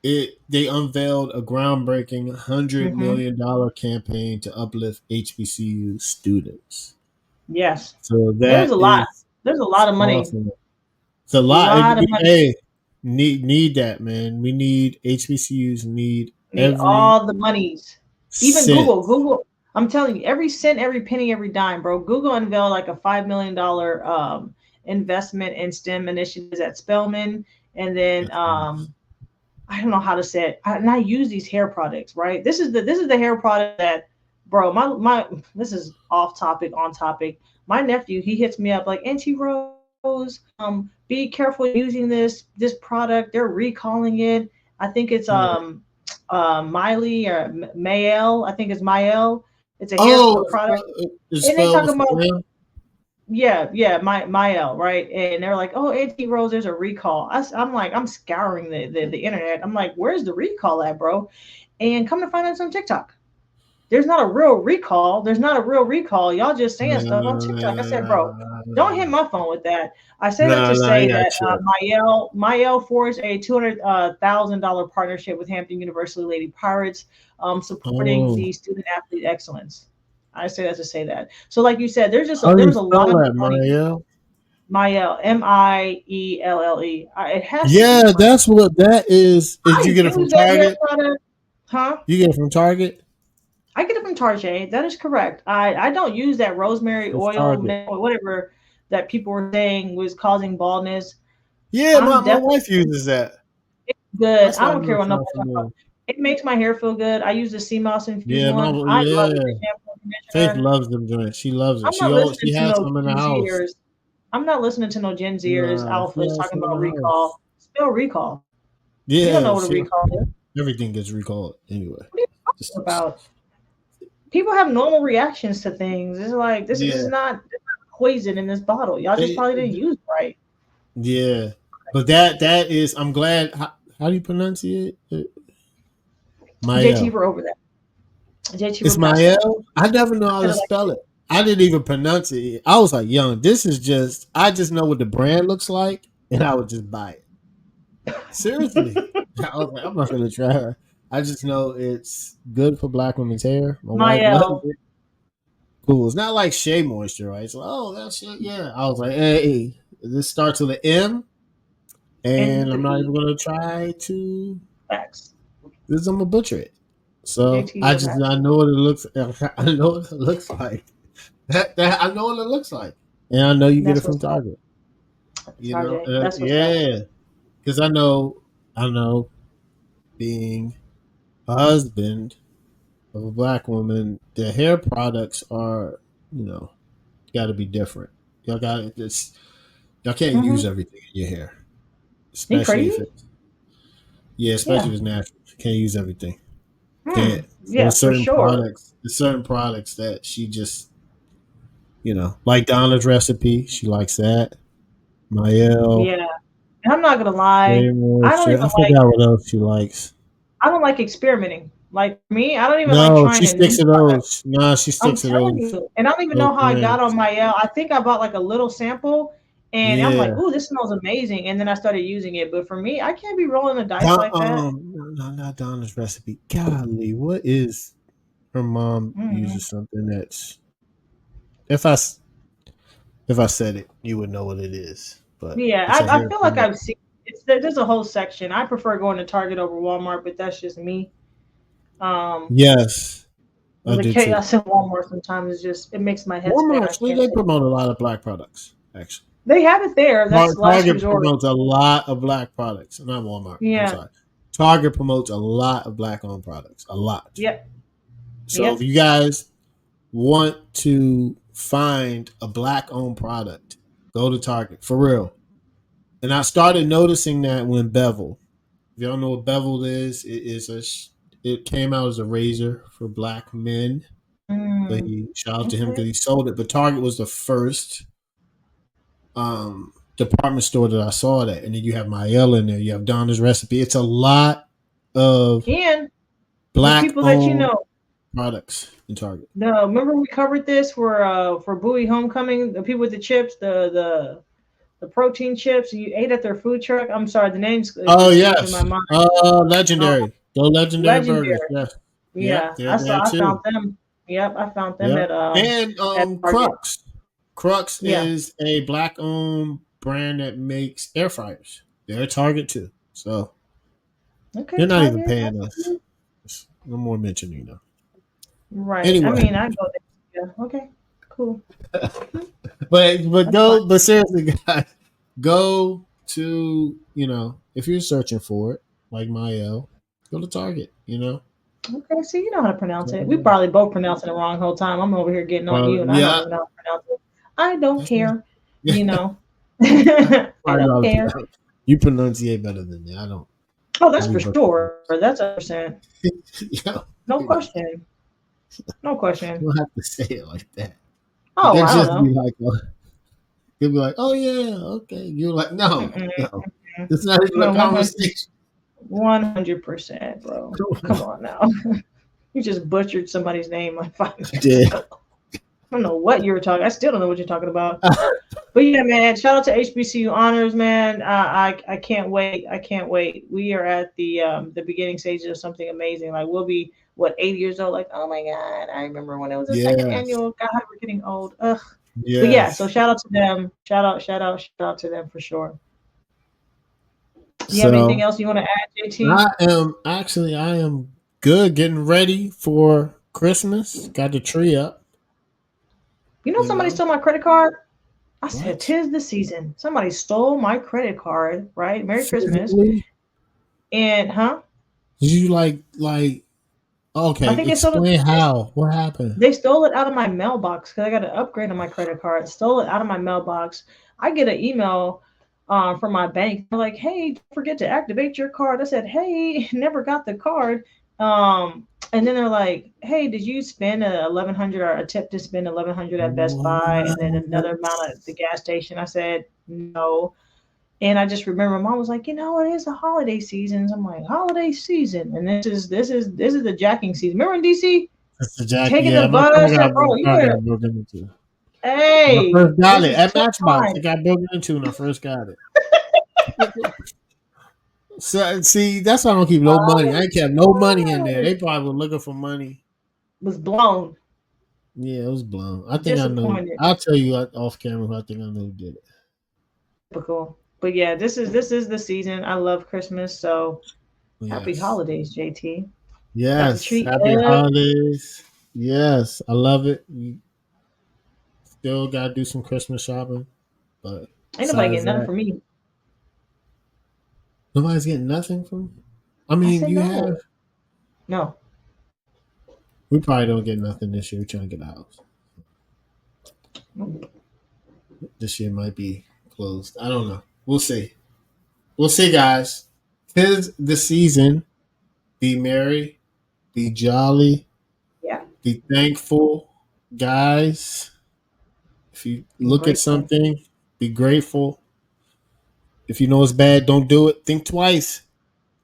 S1: they unveiled a groundbreaking
S2: Hmm.
S1: $100 million campaign to uplift HBCU students.
S2: Yes.
S1: So
S2: There's
S1: that
S2: a lot.
S1: is
S2: There's a lot of money.
S1: awesome. It's a
S2: A
S1: lot.
S2: lot of money.
S1: Hey, need that, man. We need HBCUs need
S2: Need
S1: every
S2: all the monies. Even
S1: cent.
S2: Google. Google. I'm telling you, every cent, every penny, every dime, bro. Google unveiled like a $5 million investment in STEM initiatives at Spelman, and then
S1: That's nice.
S2: I don't know how to say it. And I use these hair products, right? This is the hair product that, bro. My this is off topic, on topic. My nephew, he hits me up like, Auntie Rose, be careful using this product. They're recalling it. I think it's
S1: Yeah.
S2: Miley or Mael. I think it's Mael. It's a hair
S1: Oh,
S2: product,
S1: it's
S2: and they
S1: spelled
S2: talk
S1: with
S2: about
S1: an
S2: yeah, Mael, right? And they're like, oh, Auntie Rose, there's a recall. I'm like, I'm scouring the internet. I'm like, where's the recall at, bro? And come to find out it's on TikTok. There's not a real recall. There's not a real recall. Y'all just saying stuff on TikTok. I said, bro, don't hit my phone with that. I say that to
S1: No, I
S2: say
S1: got
S2: that
S1: you.
S2: Mael forged a $200,000 partnership with Hampton University Lady Pirates, supporting
S1: Oh,
S2: the student athlete excellence. I say that to say that. So, like you said,
S1: how do
S2: there
S1: you
S2: was a
S1: spell
S2: lot of
S1: that,
S2: money.
S1: Marielle?
S2: Mielle, Mielle. It has to be
S1: Yeah,
S2: money.
S1: that's what that is. Is
S2: I
S1: you get it from
S2: use that hair
S1: Target?
S2: product, huh?
S1: You get it from Target?
S2: I get it from Tarjay. That is correct. I don't use that rosemary
S1: It's
S2: oil,
S1: Target.
S2: whatever that people were saying was causing baldness.
S1: Yeah,
S2: I'm
S1: my
S2: definitely
S1: wife uses that.
S2: good.
S1: That's
S2: I
S1: why I
S2: don't
S1: know
S2: care
S1: it
S2: what
S1: sounds
S2: nobody talks about.
S1: familiar.
S2: It makes my hair feel good. I use the sea moss infused
S1: Yeah,
S2: one. I love it. The
S1: yeah.
S2: shampoo and
S1: Faith
S2: conditioner.
S1: loves them joints. She loves it.
S2: I'm not listening
S1: She
S2: to
S1: has
S2: no
S1: some in the
S2: Gen
S1: house.
S2: Zers. I'm not listening to no Gen Zers
S1: Nah, she
S2: alphas
S1: has
S2: talking
S1: some in
S2: about
S1: the house.
S2: recall. Spell recall. You don't know
S1: Yeah,
S2: what a
S1: she
S2: recall is.
S1: everything gets recalled anyway.
S2: What are you talking
S1: Just
S2: about? People have normal reactions to things. It's like this
S1: yeah.
S2: is not poison in this bottle. Y'all just
S1: They,
S2: probably didn't use it right.
S1: yeah. But that is, I'm glad. How do you pronounce it?
S2: JT,
S1: Mael.
S2: we're over that. JT,
S1: It's
S2: we're past that.
S1: Mael. I never know
S2: I
S1: how
S2: said
S1: to
S2: it like
S1: spell it. I didn't even pronounce it. I was like, young, this is just, I just know what the brand looks like, and I would just buy it. Seriously. I was like, I'm not going to try her. I just know it's good for black women's hair. My wife loves
S2: Mael.
S1: it. Cool. It's not like Shea Moisture, right? It's like, oh, that shit, yeah. I was like, hey, this starts with an M,
S2: And
S1: and
S2: the
S1: I'm not
S2: E.
S1: even going to try to,
S2: Facts.
S1: this, I'm going to butcher it. So
S2: JT, we're past
S1: I
S2: that.
S1: know what it looks. I know what it looks like. I know what it looks like, and I know you get it
S2: That's
S1: from
S2: what's up.
S1: Target.
S2: Tajay. That's what's up.
S1: Yeah, because I know, being a husband of a black woman, the hair products are, got to be different. Y'all got this. Y'all can't use
S2: Mm-hmm.
S1: everything in your hair,
S2: You
S1: especially if
S2: crazy?
S1: it's especially
S2: Yeah.
S1: if it's natural. You can't use everything.
S2: Hmm.
S1: Can't. So
S2: Yeah, for sure.
S1: there's certain products that she just, like Donna's recipe. She likes that. Mael,
S2: Yeah. And I'm not gonna lie.
S1: Shea
S2: I don't
S1: Moisture.
S2: even
S1: I
S2: like.
S1: forgot what else she likes.
S2: I don't like experimenting. Like me, I don't even like
S1: No,
S2: trying
S1: she
S2: a
S1: sticks
S2: new
S1: to
S2: product.
S1: those. Nah, she
S2: I'm
S1: sticks to
S2: telling
S1: those
S2: you, and I don't even
S1: those
S2: know how I got on
S1: brands.
S2: my L. I think I bought like a little sample, and I'm like,
S1: Yeah.
S2: "Ooh, this smells amazing," and then I started using it. But for me, I can't be rolling the dice like that.
S1: No, not Donna's recipe. Golly, what is her mom
S2: Mm-hmm.
S1: uses something that's, if I if I said it, you would know what it is. But
S2: Yeah,
S1: it's a
S2: I
S1: hair
S2: feel like
S1: product.
S2: I've seen. There's a whole section. I prefer going to Target over Walmart, but that's just me. Um,
S1: Yes, I
S2: the
S1: do too.
S2: chaos in Walmart sometimes is just it makes my head spin.
S1: Walmart
S2: I
S1: actually,
S2: can't
S1: they
S2: take.
S1: promote a lot of black products. Actually,
S2: They have it there. That's last
S1: Target
S2: resort.
S1: promotes a lot of black products. Not Walmart. I'm
S2: Yeah.
S1: sorry. Target promotes a lot of black owned products. A lot.
S2: Yep.
S1: So if
S2: Yep.
S1: you guys want to find a black owned product, go to Target for real. And I started noticing that when Bevel. If y'all know what Bevel is, it is it came out as a razor for black men. But
S2: Mm,
S1: he shout out to him
S2: okay.
S1: because he sold it. But Target was the first department store that I saw that. And then you have Mael in there. You have Donna's recipe. It's a lot of
S2: And the
S1: black
S2: people that you
S1: owned
S2: know.
S1: products in Target.
S2: No, remember we covered this for Bowie Homecoming. The people with the chips, the protein chips. You ate at their food truck. I'm sorry, the names
S1: Oh
S2: just leaving my
S1: yes,
S2: mind. Um,
S1: legendary. The legendary burgers.
S2: Legendary.
S1: Yes, yep,
S2: Yeah,
S1: they're there
S2: I found
S1: too.
S2: them. Yep, I found them
S1: Yep, and
S2: at Target.
S1: Crux. Crux
S2: Yeah.
S1: is a black owned brand that makes air fryers. They're a Target too. So
S2: Okay,
S1: they're not even
S2: Target.
S1: paying
S2: That's
S1: us.
S2: cool.
S1: No more mentioning them.
S2: Right. I
S1: Anyway,
S2: mean, I go there. Yeah. Okay. Cool. That's fine.
S1: but seriously, guys, go to, if you're searching for it, like Mayo, go to Target.
S2: Okay, so you know how to pronounce it. We probably both pronouncing it wrong the whole time. I'm over here getting on you, and I don't
S1: Yeah,
S2: even know how to pronounce it. I don't
S1: that's not.
S2: care.
S1: Yeah,
S2: You know, I
S1: I
S2: don't
S1: know
S2: care.
S1: you pronunciate better than me. I don't.
S2: Oh, that's
S1: I be
S2: for
S1: butchering.
S2: sure. That's 100%.
S1: Yeah,
S2: No
S1: you know,
S2: question. No question.
S1: you don't have to say it like that.
S2: Oh,
S1: They'll
S2: I don't
S1: just
S2: know.
S1: be like, they'll be like, oh yeah, okay. You're like, no,
S2: Mm-mm.
S1: no, it's not even a
S2: No,
S1: conversation.
S2: 100%, bro. Come on now. You just butchered somebody's name like 5 minutes
S1: Yeah.
S2: ago. I don't know what you were talking. I still don't know what you're talking about. But yeah, man, shout out to HBCU honors, man. I can't wait. I can't wait. We are at the beginning stages of something amazing. Like we'll be what 80 years old. Like oh my god, I remember when it was the second
S1: Yes.
S2: annual. God, we're getting old. Ugh. But yeah, so
S1: Yes.
S2: shout out to them. Shout out to them for sure. You have anything
S1: So
S2: else you want to add, JT?
S1: I am good getting ready for Christmas. Got the tree up,
S2: You know
S1: you
S2: somebody
S1: know.
S2: stole my credit card. I said,
S1: What?
S2: "Tis the season." Somebody stole my credit card. Right? Merry Christmas.
S1: Physically?
S2: And huh?
S1: Did you
S2: I
S1: okay,
S2: think
S1: explain how. What happened?
S2: they stole it out of my mailbox because I got an upgrade on my credit card. Stole it out of my mailbox. I get an email from my bank. They're like, "Hey, don't forget to activate your card." I said, "Hey, never got the card." And then they're like, "Hey, did you spend 1,100 or attempt to spend 1,100 at Best Buy and then another
S1: What?
S2: amount at the gas station?" I said, "No." And I just remember mom was like, it is the holiday season. I'm like, holiday season, and this is the jacking season. Remember in DC
S1: That's the Jack.
S2: taking the
S1: Yeah, my car
S2: bus and
S1: got
S2: bro, you better.
S1: broken into. When I
S2: Hey,
S1: first got
S2: this
S1: it
S2: is
S1: at
S2: tough
S1: Matchbox,
S2: time.
S1: it got broken into when I first got it. So see, that's why I don't keep no money. I ain't kept no money in there.
S2: I
S1: They probably were looking for money.
S2: was blown,
S1: Yeah, it was blown. I think I know.
S2: disappointed.
S1: I'll tell you off camera who I think I know who did it.
S2: Typical. But yeah, this is the season. I love Christmas, so happy
S1: Yes.
S2: holidays, JT. Got the
S1: Yes.
S2: treat.
S1: Happy holidays. Yes. I love it. We still gotta do some Christmas shopping. But
S2: Ain't nobody
S1: besides
S2: getting nothing
S1: that,
S2: from me.
S1: nobody's getting nothing from. I
S2: I
S1: mean,
S2: said
S1: you have.
S2: no. No.
S1: We probably don't get nothing this year. We're trying to get a house.
S2: Nope.
S1: This year might be closed. I don't know. We'll see. We'll see, guys. 'Tis the season. Be merry. Be jolly.
S2: Yeah.
S1: Be thankful, guys. If you
S2: I'm
S1: look at
S2: grateful.
S1: something, be grateful. If you know it's bad, don't do it. Think twice.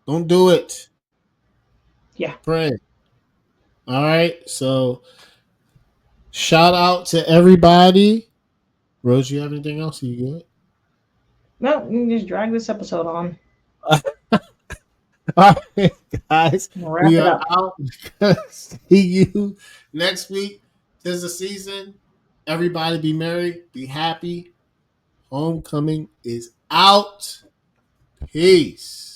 S1: Don't do it.
S2: Yeah.
S1: Pray. All right. So, shout out to everybody. Rose, you have anything else? Are you
S2: No, we can just drag this episode on.
S1: good? All right, guys.
S2: We'll wrap
S1: We
S2: it
S1: are
S2: up.
S1: out. See you next week. Tis the season. Everybody be merry. Be happy. Homecoming is out. Peace.